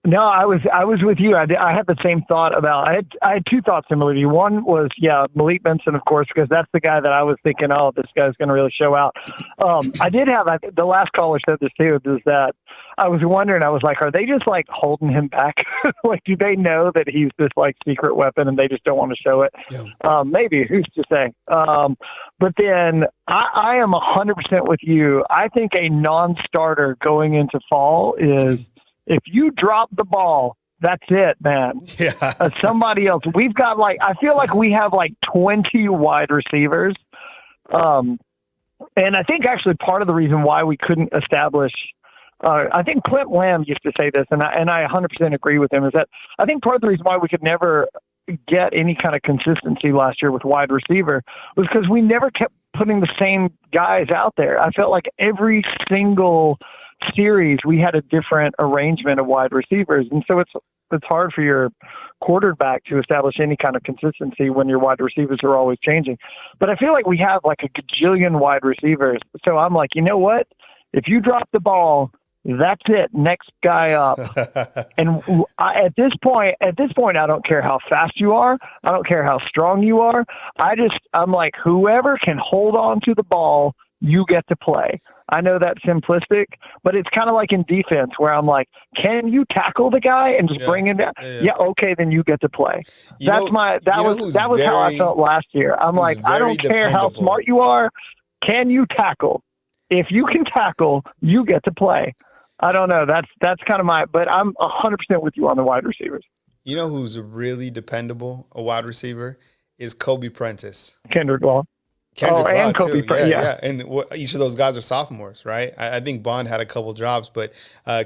Speaker 5: No, I was with you. I had the same thought about. I had two thoughts similar to you. One was Malik Benson, of course, because that's the guy that I was thinking, oh, this guy's going to really show out. I did have the last caller said this too. Is that I was wondering. I was like, are they just like holding him back? Like, do they know that he's this like secret weapon and they just don't want to show it? Yeah. Maybe. Who's to say? But then I am 100% with you. I think a non-starter going into fall is. If you drop the ball, that's it, man.
Speaker 1: Yeah.
Speaker 5: Somebody else. We've got I feel like we have 20 wide receivers. And I think actually part of the reason why we couldn't establish, I think Clint Lamb used to say this, and I 100% agree with him, is that I think part of the reason why we could never get any kind of consistency last year with wide receiver was because we never kept putting the same guys out there. I felt like every single series we had a different arrangement of wide receivers, and so it's hard for your quarterback to establish any kind of consistency when your wide receivers are always changing. But I feel like we have a gajillion wide receivers, so I'm like, you know what, if you drop the ball, that's it, next guy up. And at this point I don't care how fast you are, I don't care how strong you are, I'm like, whoever can hold on to the ball, you get to play. I know that's simplistic, but it's kind of like in defense where I'm like, can you tackle the guy and just bring him down? Yeah, okay, then you get to play. That was how I felt last year. I'm like, I don't care how smart you are. Can you tackle? If you can tackle, you get to play. I don't know. That's kind of but I'm 100% with you on the wide receivers.
Speaker 1: You know who's really dependable, a wide receiver, is Kobe Prentice.
Speaker 5: Kendrick Law.
Speaker 1: And
Speaker 5: Kobe
Speaker 1: too. Yeah. And each of those guys are sophomores, right? I think Bond had a couple drops, but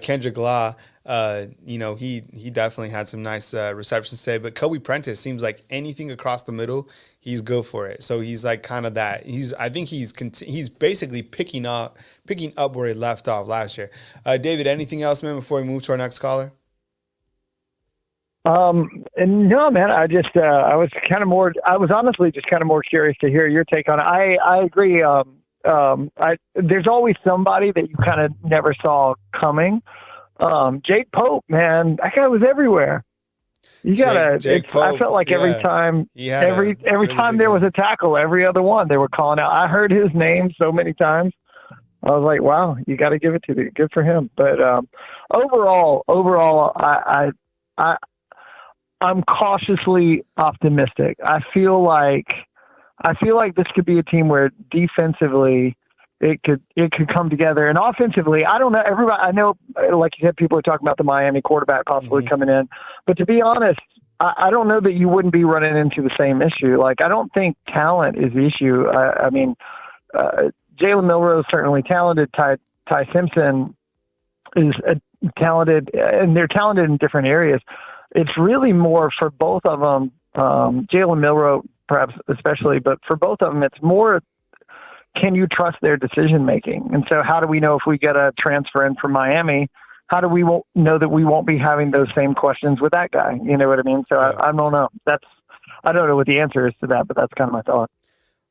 Speaker 1: Kendrick Law, he definitely had some nice receptions today. But Kobe Prentice seems like anything across the middle, he's good for it. So he's like kind of that. I think he's basically picking up where he left off last year. David, anything else, man, before we move to our next caller?
Speaker 5: No, man, I was honestly just kind of more curious to hear your take on it. I agree. There's always somebody that you kind of never saw coming. Jake Pope, man, that guy was everywhere. I felt like every time there was a tackle, every other one they were calling out. I heard his name so many times. I was like, wow, you got to give it to me. Good for him. But overall, I'm cautiously optimistic. I feel like this could be a team where defensively it could come together, and offensively, I don't know. I know, like you said, people are talking about the Miami quarterback possibly coming in, but to be honest, I don't know that you wouldn't be running into the same issue. Like, I don't think talent is the issue. I mean, Jalen Milroe is certainly talented. Ty Simpson is talented, and they're talented in different areas. It's really more for both of them, Jalen Milroe perhaps especially, but for both of them, it's more, can you trust their decision-making? And so how do we know if we get a transfer in from Miami, how do we know that we won't be having those same questions with that guy? You know what I mean? So yeah. I don't know. I don't know what the answer is to that, but that's kind of my thought.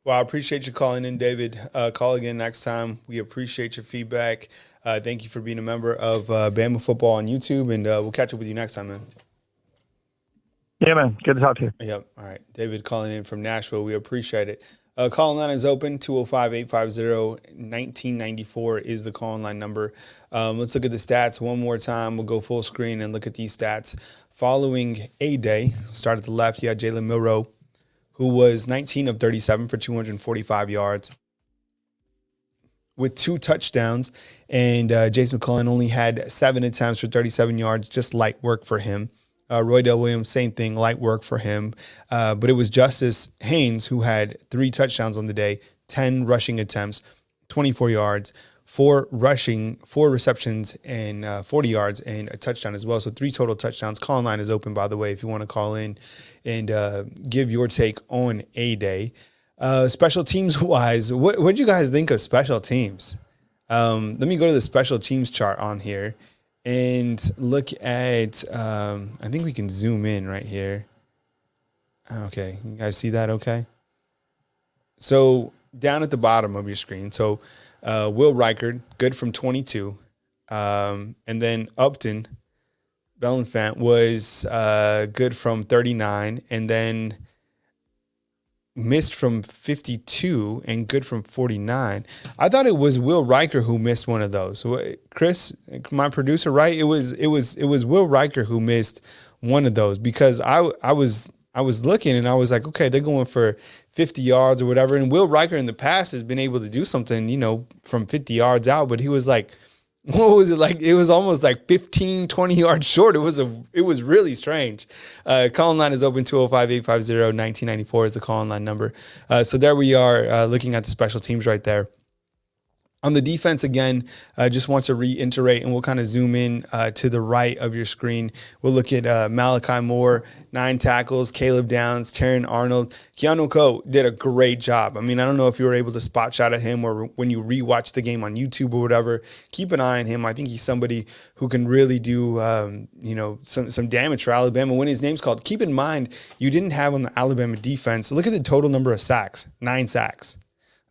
Speaker 1: Well, I appreciate you calling in, David. Call again next time. We appreciate your feedback. Thank you for being a member of Bama Football on YouTube, and we'll catch up with you next time, man.
Speaker 5: Yeah, man. Good to talk to you.
Speaker 1: Yep. All right. David calling in from Nashville. We appreciate it. Call line is open. 205-850-1994 is the call line number. Let's look at the stats one more time. We'll go full screen and look at these stats. Following a day, start at the left, you had Jalen Milroe, who was 19 of 37 for 245 yards with 2 touchdowns. And Jason McCullough only had 7 attempts for 37 yards, just light work for him. Roydell Williams, same thing, light work for him. But it was Justice Haynes who had 3 touchdowns on the day, 10 rushing attempts, 24 yards, 4 receptions, and 40 yards, and a touchdown as well. So 3 total touchdowns. Call line is open, by the way, if you want to call in and give your take on a day. Special teams wise, what did you guys think of special teams? Let me go to the special teams chart on here and look at, I think we can zoom in right here. Okay. You guys see that? Okay. So down at the bottom of your screen. So Will Reichard, good from 22. And then Upton, Belenfant was good from 39 and then missed from 52 and good from 49. I thought it was Will Riker who missed one of those. Chris, my producer, right? It was Will Riker who missed one of those because I was looking and I was like, okay, they're going for 50 yards or whatever. And Will Riker in the past has been able to do something, from 50 yards out, but he was like, what was it like? It was almost like 15, 20 yards short. It was really strange. Call line is open 205-850-1994 is the call line number. So there we are looking at the special teams right there. On the defense, again, just want to reiterate, and we'll kind of zoom in to the right of your screen. We'll look at Malachi Moore, 9 tackles, Caleb Downs, Terran Arnold. Keanu Ko did a great job. I mean, I don't know if you were able to spot shot at him or when you rewatch the game on YouTube or whatever. Keep an eye on him. I think he's somebody who can really do, some damage for Alabama when his name's called. Keep in mind, you didn't have on the Alabama defense. Look at the total number of sacks, 9 sacks.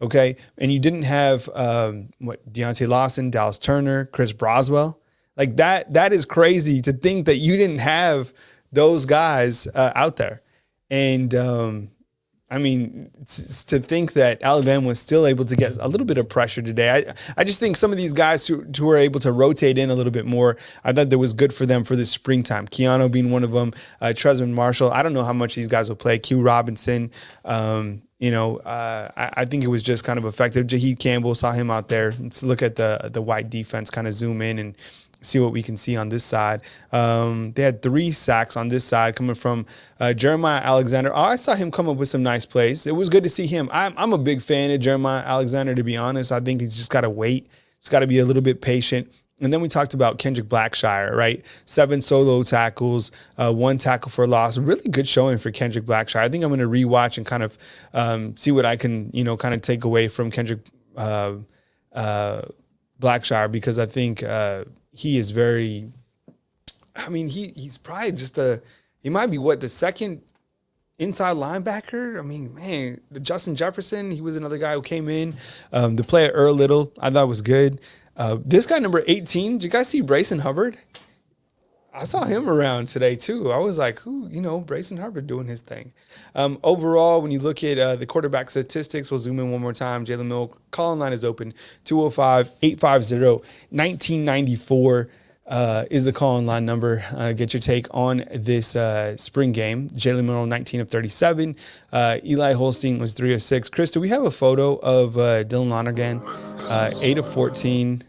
Speaker 1: Okay, and you didn't have Deontay Lawson, Dallas Turner, Chris Broswell. Like that is crazy to think that you didn't have those guys out there. And to think that Alabama was still able to get a little bit of pressure today. I just think some of these guys who were able to rotate in a little bit more, I thought that was good for them for this springtime. Keanu being one of them, Tresman Marshall. I don't know how much these guys will play. Q Robinson. I think it was just kind of effective. Jaheed Campbell, saw him out there. Let's look at the white defense, kind of zoom in and see what we can see on this side. They had 3 sacks on this side coming from Jeremiah Alexander. I saw him come up with some nice plays. It was good to see him. I'm a big fan of Jeremiah Alexander, to be honest. I think he's just got to wait. He's got to be a little bit patient. And then we talked about Kendrick Blackshire, right? 7 solo tackles, 1 tackle for loss. Really good showing for Kendrick Blackshire. I think I'm going to rewatch and kind of see what I can, kind of take away from Kendrick Blackshire, because I think he is very, he's probably just he might be the second inside linebacker. I mean, man, the Justin Jefferson, he was another guy who came in. The play at Earl Little, I thought was good. This guy, number 18, did you guys see Brayson Hubbard? I saw him around today, too. I was like, Brayson Hubbard doing his thing. Overall, when you look at the quarterback statistics, we'll zoom in one more time. Jalen Mill, call line is open. 205-850-1994 is the call line number. Get your take on this spring game. Jalen Mill, 19 of 37. Eli Holstein was 3 of 6. Chris, do we have a photo of Dylan Lonergan? 8 of 14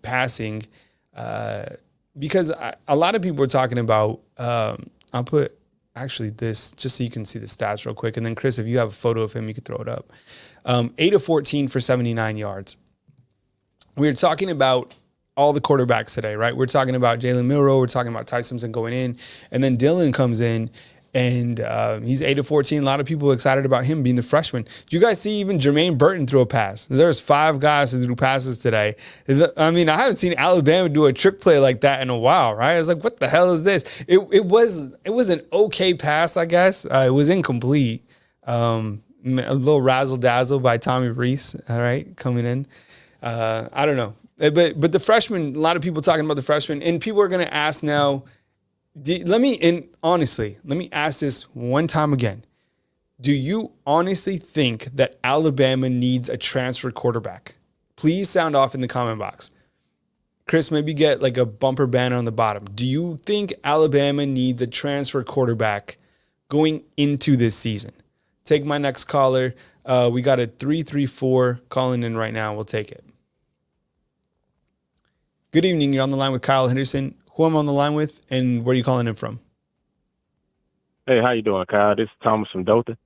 Speaker 1: passing. Because a lot of people are talking about, I'll put actually this just so you can see the stats real quick. And then, Chris, if you have a photo of him, you can throw it up. 8 of 14 for 79 yards. We're talking about all the quarterbacks today, right? We're talking about Jalen Milroe. We're talking about Ty Simpson going in. And then Dylan comes in, and he's 8 of 14. A lot of people excited about him being the freshman. Do you guys see even Jermaine Burton throw a pass? There's 5 guys who threw passes today. I haven't seen Alabama do a trick play like that in a while, right? I was like, what the hell is this? It was an okay pass, I guess. It was incomplete. A little razzle-dazzle by Tommy Reese, all right, coming in. I don't know. But the freshman, a lot of people talking about the freshman, and people are going to ask now, let me ask this one time again. Do you honestly think that Alabama needs a transfer quarterback? Please sound off in the comment box. Chris, maybe get like a bumper banner on the bottom. Do you think Alabama needs a transfer quarterback going into this season? Take my next caller. We got a 334 calling in right now. We'll take it. Good evening. You're on the line with Kyle Henderson. Who am I on the line with, and where are you calling in from?
Speaker 6: Hey, how you doing, Kyle? This is Thomas from Dothan.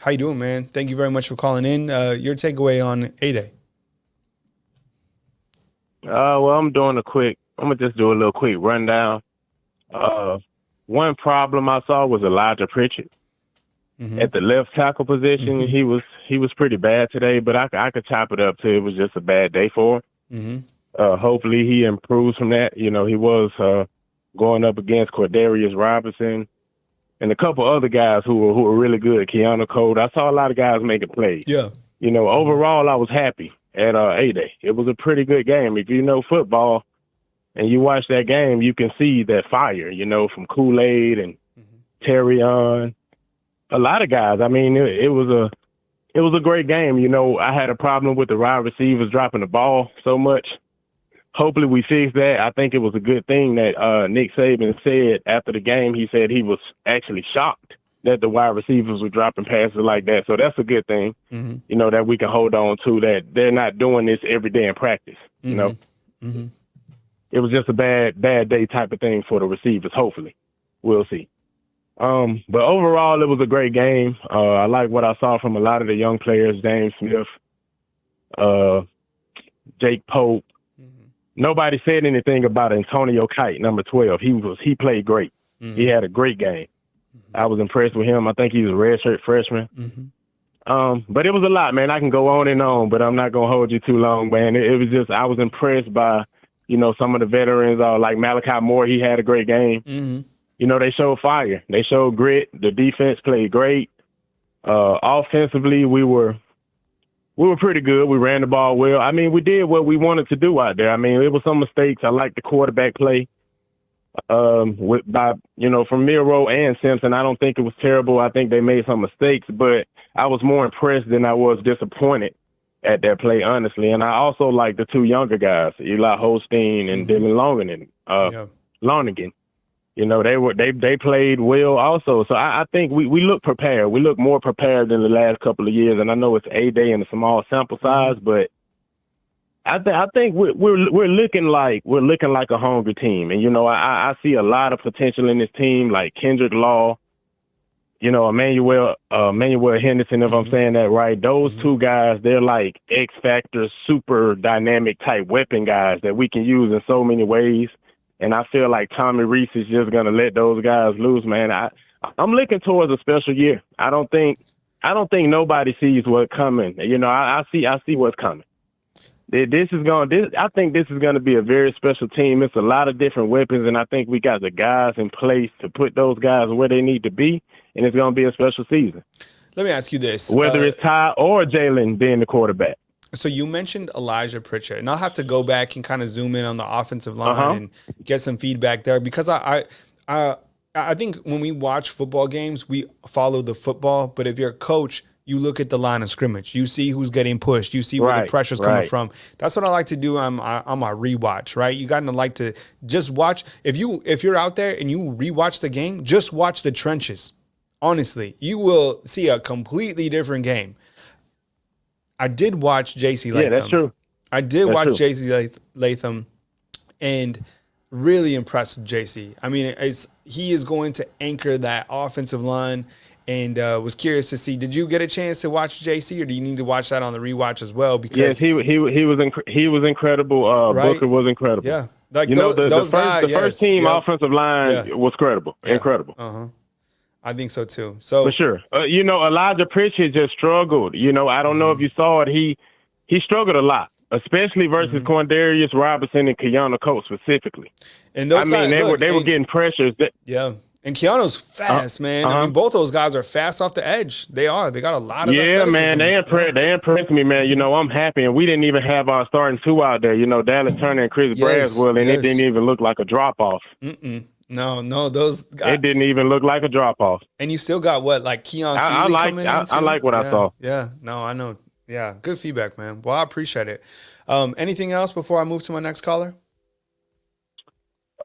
Speaker 1: How you doing, man? Thank you very much for calling in. Your takeaway on A-Day.
Speaker 6: Well, I'm going to just do a little quick rundown. One problem I saw was Elijah Pritchett. Mm-hmm. At the left tackle position. Mm-hmm. He was pretty bad today, but I could chop it up to it was just a bad day for him. Mm-hmm. Hopefully he improves from that. He was going up against Cordarius Robinson and a couple other guys who were really good. Keanu Code. I saw a lot of guys making plays.
Speaker 1: Yeah.
Speaker 6: Overall I was happy at A-Day. It was a pretty good game. If you know football, and you watch that game, you can see that fire, you know, from Kool-Aid and Terrion, a lot of guys. I mean, it was a great game. You know, I had a problem with the wide receivers dropping the ball so much. Hopefully we fix that. I think it was a good thing that Nick Saban said after the game. He said he was actually shocked that the wide receivers were dropping passes like that. So that's a good thing, you know, that we can hold on to, that they're not doing this every day in practice, you know. It was just a bad day type of thing for the receivers, hopefully. We'll see. But overall, it was a great game. I like what I saw from a lot of the young players, James Smith, Jake Pope. Nobody said anything about Antonio Kite, number 12. He played great. He had a great game. I was impressed with him. I think he was a redshirt freshman. But it was a lot, man. I can go on and on, but I'm not going to hold you too long, man. It was just, I was impressed by, you know, some of the veterans, like Malachi Moore. He had a great game. You know, they showed fire. They showed grit. The defense played great. Offensively, we were pretty good. We ran the ball well. I mean, we did what we wanted to do out there. I mean, it was some mistakes. I like the quarterback play from Miro and Simpson. I don't think it was terrible. I think they made some mistakes, but I was more impressed than I was disappointed at that play, honestly. And I also like the two younger guys, Eli Holstein and Dylan Lonergan. You know, they played well also. So I think we look prepared. We look more prepared than the last couple of years. And I know it's A-Day and a small sample size, but I think we're looking like a hungry team. And, you know, I see a lot of potential in this team, like Kendrick Law, you know, Emmanuel Henderson, if I'm saying that right. Those two guys, they're like X Factor, super dynamic type weapon guys that we can use in so many ways. And I feel like Tommy Reese is just going to let those guys loose, man. I'm looking towards a special year. I don't think nobody sees what's coming. You know, I see what's coming. I think this is going to be a very special team. It's a lot of different weapons, and I think we got the guys in place to put those guys where they need to be, and it's going to be a special season.
Speaker 1: Let me ask you this.
Speaker 6: Whether it's Ty or Jalen being the quarterback.
Speaker 1: So you mentioned Elijah Pritchett, and I'll have to go back and kind of zoom in on the offensive line and get some feedback there, because I think when we watch football games, we follow the football, but if you're a coach, you look at the line of scrimmage. You see who's getting pushed. You see where the pressure's coming from. That's what I like to do on my rewatch, right? You got to like to just watch. If you're out there and you rewatch the game, just watch the trenches. Honestly, you will see a completely different game. I did watch J.C. Latham.
Speaker 6: Yeah, that's true.
Speaker 1: I did watch J.C. Latham and really impressed with J.C. I mean, he is going to anchor that offensive line, and was curious to see. Did you get a chance to watch J.C., or do you need to watch that on the rewatch as well? Because
Speaker 6: yes, he was incredible.
Speaker 1: Right?
Speaker 6: Booker was incredible.
Speaker 1: Yeah, like
Speaker 6: you know, the first team offensive line was credible, incredible.
Speaker 1: I think so too. So
Speaker 6: for sure, you know, Elijah Pritchett just struggled. You know, I don't know if you saw it. He struggled a lot, especially versus Quandarius Robinson and Keanu Coates specifically.
Speaker 1: And those guys,
Speaker 6: they were getting pressures.
Speaker 1: And Keanu's fast, man. I mean, both those guys are fast off the edge. They are. They got a lot of athleticism.
Speaker 6: Man. They impressed me, man. You know, I'm happy. And we didn't even have our starting two out there. You know, Dallas Turner and Chris Braswell, and it didn't even look like a drop-off.
Speaker 1: No, those guys.
Speaker 6: It didn't even look like a drop-off.
Speaker 1: And you still got what, like Keon Keeley coming in?
Speaker 6: I like what I saw.
Speaker 1: Yeah, no, I know. Yeah, good feedback, man. Well, I appreciate it. Anything else before I move to my next caller?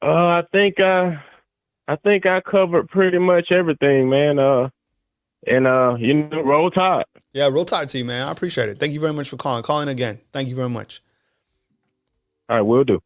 Speaker 6: I think I covered pretty much everything, man. You know, roll tide.
Speaker 1: Yeah, roll tide to you, man. I appreciate it. Thank you very much for calling. Calling again. Thank you very much.
Speaker 6: All right, will do.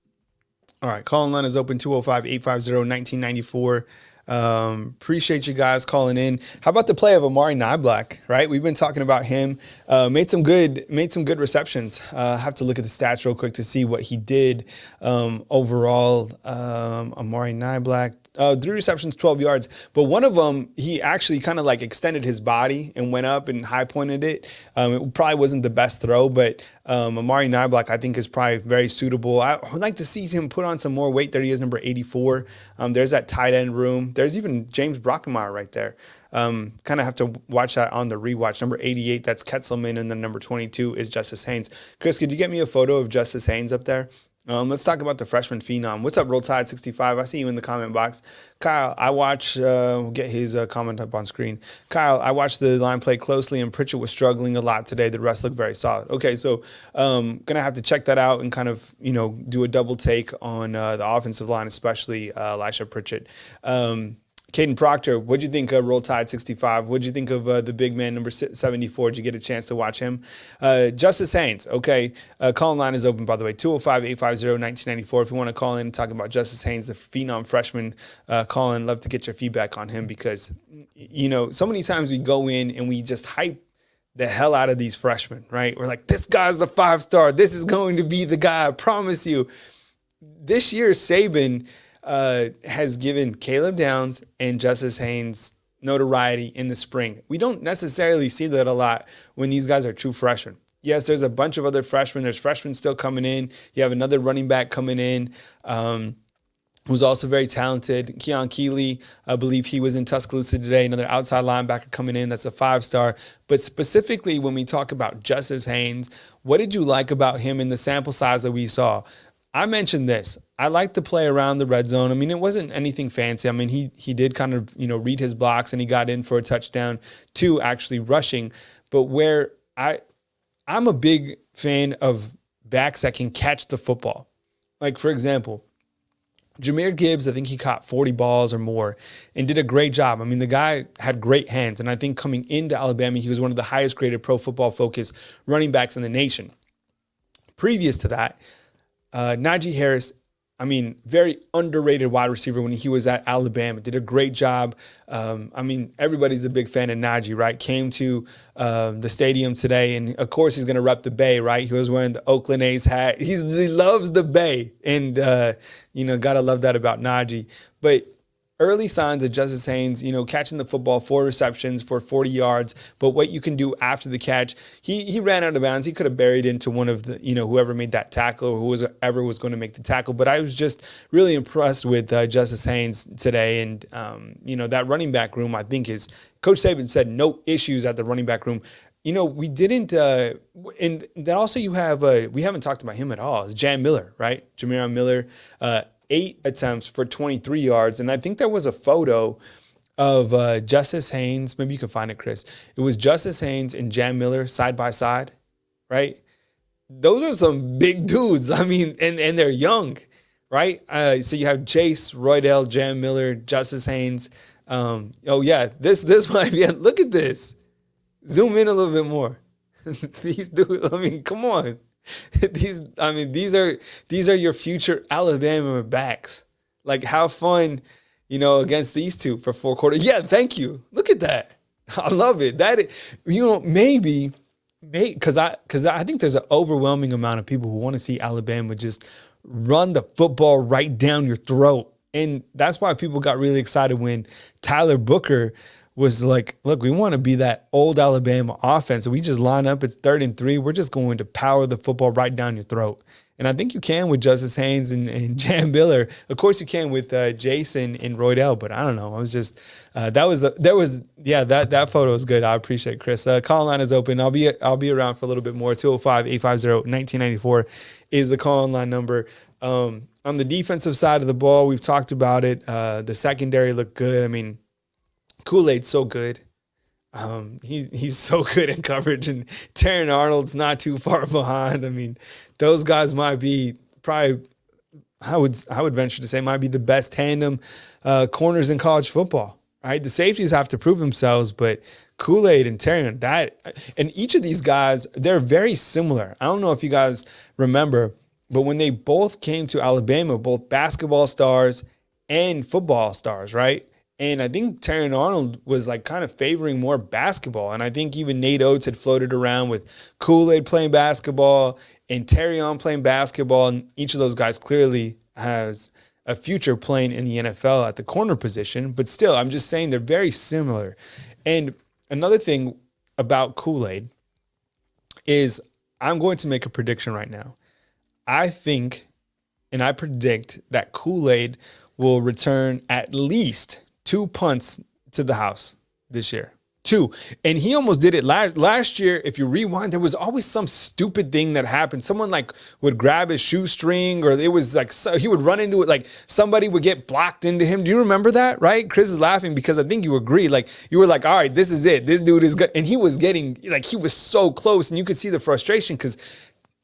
Speaker 1: All right, calling line is open, 205-850-1994. Appreciate you guys calling in. How about the play of Amari Niblack, right? We've been talking about him. Made some good receptions. Have to look at the stats real quick to see what he did overall. Amari Niblack, 3 receptions, 12 yards. But one of them, he actually kind of like extended his body and went up and high pointed it. It probably wasn't the best throw, but Amari Niblack, I think, is probably very suitable. I would like to see him put on some more weight there. He is number 84. There's that tight end room. There's even James Brockemeyer right there. Kind of have to watch that on the rewatch. Number 88, that's Ketzelman, and then number 22 is Justice Haynes. Chris, could you get me a photo of Justice Haynes up there? Let's talk about the freshman phenom. What's up, Roll Tide 65? I see you in the comment box. Kyle, I watch, we'll get his comment up on screen. Kyle, I watched the line play closely, and Pritchett was struggling a lot today. The rest looked very solid. Okay, so going to have to check that out and kind of, do a double take on the offensive line, especially Elisha Pritchett. Caden Proctor, what'd you think of Roll Tide 65? What'd you think of the big man, number 74? Did you get a chance to watch him? Justice Haynes, okay. Call line is open, by the way, 205-850-1994. If you want to call in and talk about Justice Haynes, the phenom freshman, call in. Love to get your feedback on him because, so many times we go in and we just hype the hell out of these freshmen, right? We're like, this guy's the 5-star. This is going to be the guy, I promise you. This year, Saban has given Caleb Downs and Justice Haynes notoriety in the spring. We don't necessarily see that a lot when these guys are true freshmen. Yes, there's a bunch of other freshmen. There's freshmen still coming in. You have another running back coming in who's also very talented. Keon Keeley, I believe he was in Tuscaloosa today, another outside linebacker coming in. That's a 5-star. But specifically when we talk about Justice Haynes, what did you like about him in the sample size that we saw? I mentioned this. I like to play around the red zone. I mean, it wasn't anything fancy. I mean, he did kind of, read his blocks, and he got in for a touchdown, 2 actually rushing. But where I'm a big fan of backs that can catch the football. Like, for example, Jahmyr Gibbs, I think he caught 40 balls or more and did a great job. I mean, the guy had great hands. And I think coming into Alabama, he was one of the highest graded Pro Football Focus running backs in the nation. Previous to that, Najee Harris, I mean, very underrated wide receiver when he was at Alabama. Did a great job. I mean, everybody's a big fan of Najee, right? Came to the stadium today, and of course he's going to rep the Bay, right? He was wearing the Oakland A's hat. He loves the Bay, and, got to love that about Najee. But early signs of Justice Haynes, catching the football, 4 receptions for 40 yards. But what you can do after the catch, he ran out of bounds. He could have buried into one of the, whoever made that tackle or whoever was going to make the tackle. But I was just really impressed with Justice Haynes today. And, that running back room, I think Coach Saban said no issues at the running back room. We didn't, and then also you have, we haven't talked about him at all. It's Jan Miller, right? Jameer Miller, 8 attempts for 23 yards. And I think there was a photo of Justice Haynes. Maybe you can find it, Chris. It was Justice Haynes and Jan Miller side by side, right? Those are some big dudes. I mean, and they're young, right? So you have Chase, Roydell, Jan Miller, Justice Haynes. This might be, look at this. Zoom in a little bit more. These dudes, I mean, come on. These are your future Alabama backs. Like, have fun, against these two for 4 quarters. Yeah, thank you. Look at that. I love it. Maybe because I think there's an overwhelming amount of people who want to see Alabama just run the football right down your throat. And that's why people got really excited when Tyler Booker was like, look, we want to be that old Alabama offense. So we just line up, it's 3rd and 3. We're just going to power the football right down your throat. And I think you can with Justice Haynes and Jan Miller. Of course you can with Jason and Roydell, but I don't know. I was just, that photo is good. I appreciate it, Chris. Call line is open. I'll be around for a little bit more. 205-850-1994 is the call line number. On the defensive side of the ball, we've talked about it. The secondary looked good. I mean, Kool-Aid's so good. He's so good in coverage, and Terran Arnold's not too far behind. I mean, those guys might be probably, I would venture to say, might be the best tandem corners in college football. Right? The safeties have to prove themselves, but Kool-Aid and Terran, and each of these guys, they're very similar. I don't know if you guys remember, but when they both came to Alabama, both basketball stars and football stars, right? And I think Terran Arnold was like kind of favoring more basketball. And I think even Nate Oates had floated around with Kool-Aid playing basketball and Terrion playing basketball. And each of those guys clearly has a future playing in the NFL at the corner position. But still, I'm just saying they're very similar. And another thing about Kool-Aid is I'm going to make a prediction right now. I think and I predict that Kool-Aid will return at least 2 punts to the house this year. Two. And he almost did it last year. If you rewind, there was always some stupid thing that happened. Someone like would grab his shoestring, or it was like, so he would run into it. Like somebody would get blocked into him. Do you remember that? Right? Chris is laughing because I think you agree. Like you were like, all right, this is it. This dude is good. And he was getting, like, he was so close, and you could see the frustration because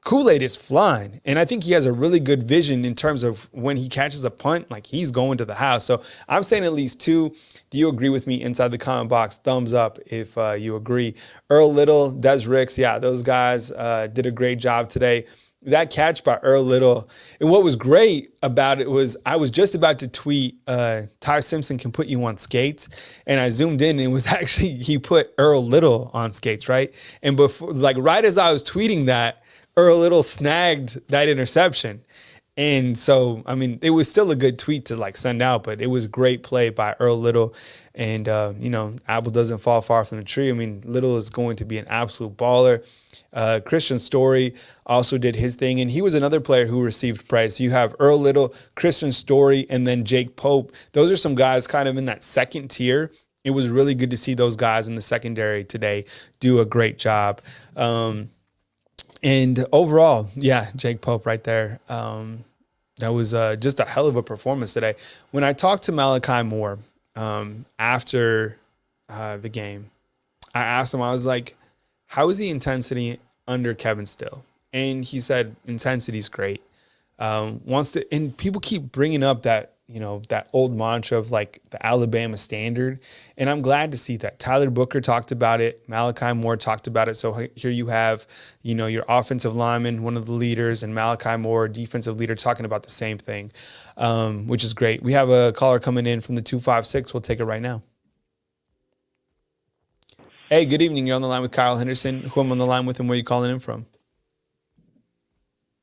Speaker 1: Kool-Aid is flying. And I think he has a really good vision in terms of when he catches a punt, like he's going to the house. So I'm saying at least two. Do you agree with me inside the comment box? Thumbs up if you agree. Earl Little, Des Ricks, yeah, those guys did a great job today. That catch by Earl Little. And what was great about it was I was just about to tweet, Ty Simpson can put you on skates. And I zoomed in, and it was actually, he put Earl Little on skates, right? And before, like right as I was tweeting that, Earl Little snagged that interception. And so, I mean, it was still a good tweet to like send out, but it was a great play by Earl Little. And, you know, apple doesn't fall far from the tree. I mean, Little is going to be an absolute baller. Christian Story also did his thing, and he was another player who received praise. You have Earl Little, Christian Story, and then Jake Pope. Those are some guys kind of in that second tier. It was really good to see those guys in the secondary today do a great job. And overall, yeah, Jake Pope right there. That was just a hell of a performance today. When I talked to Malachi Moore after the game, I asked him, I was like, how is the intensity under Kevin Still? And he said, intensity's great. And people keep bringing up that, you know, that old mantra of like the Alabama standard. And I'm glad to see that. Tyler Booker talked about it. Malachi Moore talked about it. So here you have, you know, your offensive lineman, one of the leaders, and Malachi Moore, defensive leader, talking about the same thing, which is great. We have a caller coming in from the 256. We'll take it right now. Hey, good evening. You're on the line with Kyle Henderson. Who I'm on the line with, and where you calling in from?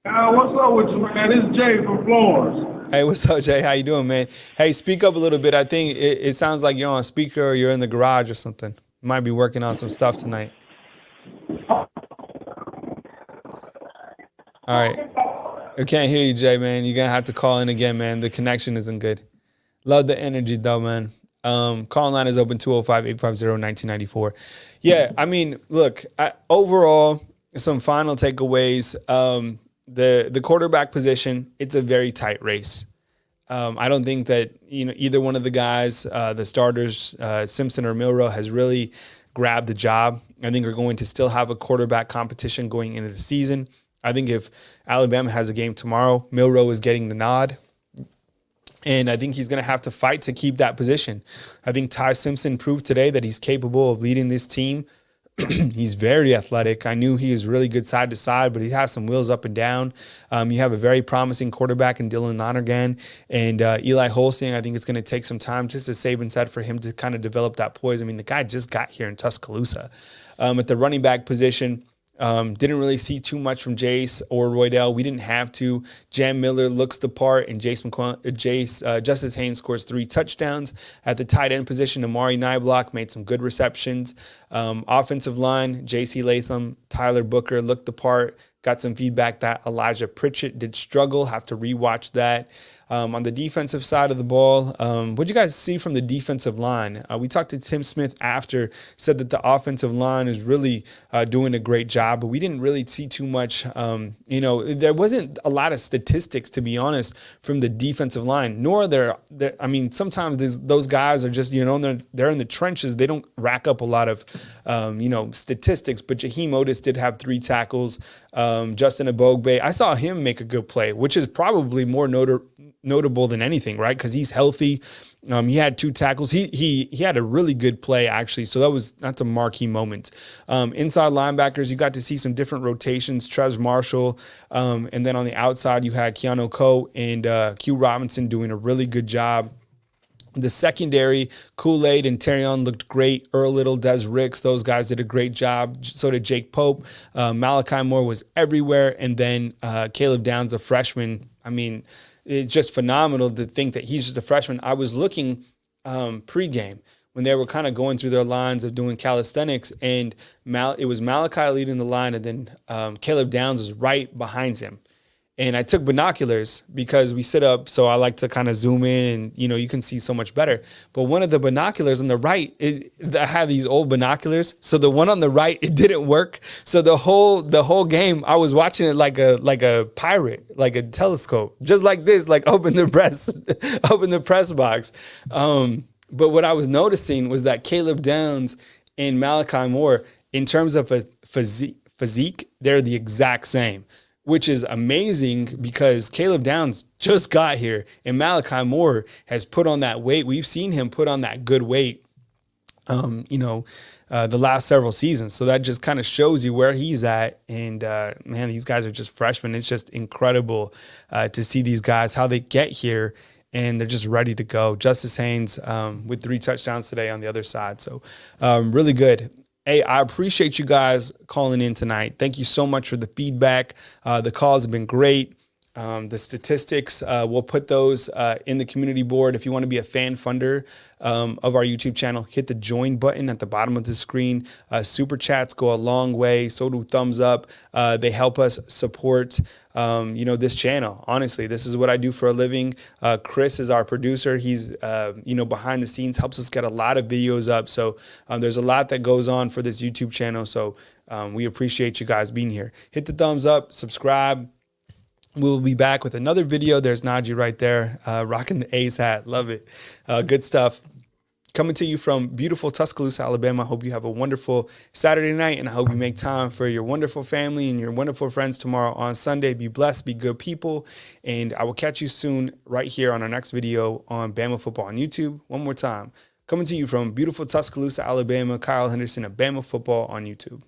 Speaker 7: What's up with you, man? This is Jay from Florence.
Speaker 1: Hey, what's up, Jay? How you doing, man? Hey, speak up a little bit. I think it sounds like you're on a speaker or you're in the garage or something. You might be working on some stuff tonight. All right. I can't hear you, Jay, man. You're going to have to call in again, man. The connection isn't good. Love the energy, though, man. Call line is open, 205-850-1994. Yeah, I mean, look, overall, some final takeaways. The quarterback position, it's a very tight race. I don't think that, you know, either one of the guys, the starters, Simpson or Milroe, has really grabbed the job. I think we're going to still have a quarterback competition going into the season. I think if Alabama has a game tomorrow, Milroe is getting the nod. And I think he's going to have to fight to keep that position. I think Ty Simpson proved today that he's capable of leading this team. He's very athletic. I knew he was really good side to side, but he has some wheels up and down. You have a very promising quarterback in Dylan Lonergan, and Eli Holstein. I think it's going to take some time, just as Saban said, for him to kind of develop that poise. I mean, the guy just got here in Tuscaloosa. At the running back position, didn't really see too much from Jace or Roydell. We didn't have to. Jam Miller looks the part, and Justice Haynes scores 3 touchdowns. At the tight end position, Amari Niblock made some good receptions. Offensive line, J.C. Latham, Tyler Booker looked the part. Got some feedback that Elijah Pritchett did struggle. Have to rewatch that. On the defensive side of the ball, what did you guys see from the defensive line? We talked to Tim Smith after, said that the offensive line is really doing a great job, but we didn't really see too much. There wasn't a lot of statistics, to be honest, from the defensive line, nor there. I mean, sometimes those guys are just, they're in the trenches. They don't rack up a lot of, statistics, but Jaheim Otis did have 3 tackles. Justin Ebogbe, I saw him make a good play, which is probably more notable than anything, right? Because he's healthy. He had 2 tackles. He had a really good play, actually. So that's a marquee moment. Inside linebackers, you got to see some different rotations. Trez Marshall, and then on the outside, you had Keanu Coe and Q Robinson doing a really good job. The secondary, Kool-Aid and Terrion looked great. Earl Little, Des Ricks, those guys did a great job. So did Jake Pope. Malachi Moore was everywhere. And then Caleb Downs, a freshman. I mean, it's just phenomenal to think that he's just a freshman. I was looking pregame when they were kind of going through their lines of doing calisthenics, and it was Malachi leading the line, and then Caleb Downs was right behind him. And I took binoculars because we sit up, so I like to kind of zoom in and, you know, you can see so much better. But one of the binoculars on the right, I have these old binoculars. So the one on the right, it didn't work. So the whole game, I was watching it like a pirate, like a telescope, just like this, like open the press box. But what I was noticing was that Caleb Downs and Malachi Moore, in terms of a physique, they're the exact same, which is amazing because Caleb Downs just got here and Malachi Moore has put on that weight. We've seen him put on that good weight, the last several seasons. So that just kind of shows you where he's at. And man, these guys are just freshmen. It's just incredible to see these guys, how they get here and they're just ready to go. Justice Haynes with 3 touchdowns today on the other side. So really good. Hey, I appreciate you guys calling in tonight. Thank you so much for the feedback. The calls have been great. The statistics, we'll put those in the community board. If you want to be a fan funder of our YouTube channel, hit the join button at the bottom of the screen. Super chats go a long way. So do thumbs up. They help us support this channel. Honestly, this is what I do for a living. Chris is our producer. He's, behind the scenes, helps us get a lot of videos up. So there's a lot that goes on for this YouTube channel. So we appreciate you guys being here. Hit the thumbs up, subscribe. We'll be back with another video. There's Najee right there, rocking the A's hat. Love it. Good stuff. Coming to you from beautiful Tuscaloosa, Alabama. I hope you have a wonderful Saturday night, and I hope you make time for your wonderful family and your wonderful friends tomorrow on Sunday. Be blessed, be good people, and I will catch you soon right here on our next video on Bama Football on YouTube. One more time. Coming to you from beautiful Tuscaloosa, Alabama, Kyle Henderson of Bama Football on YouTube.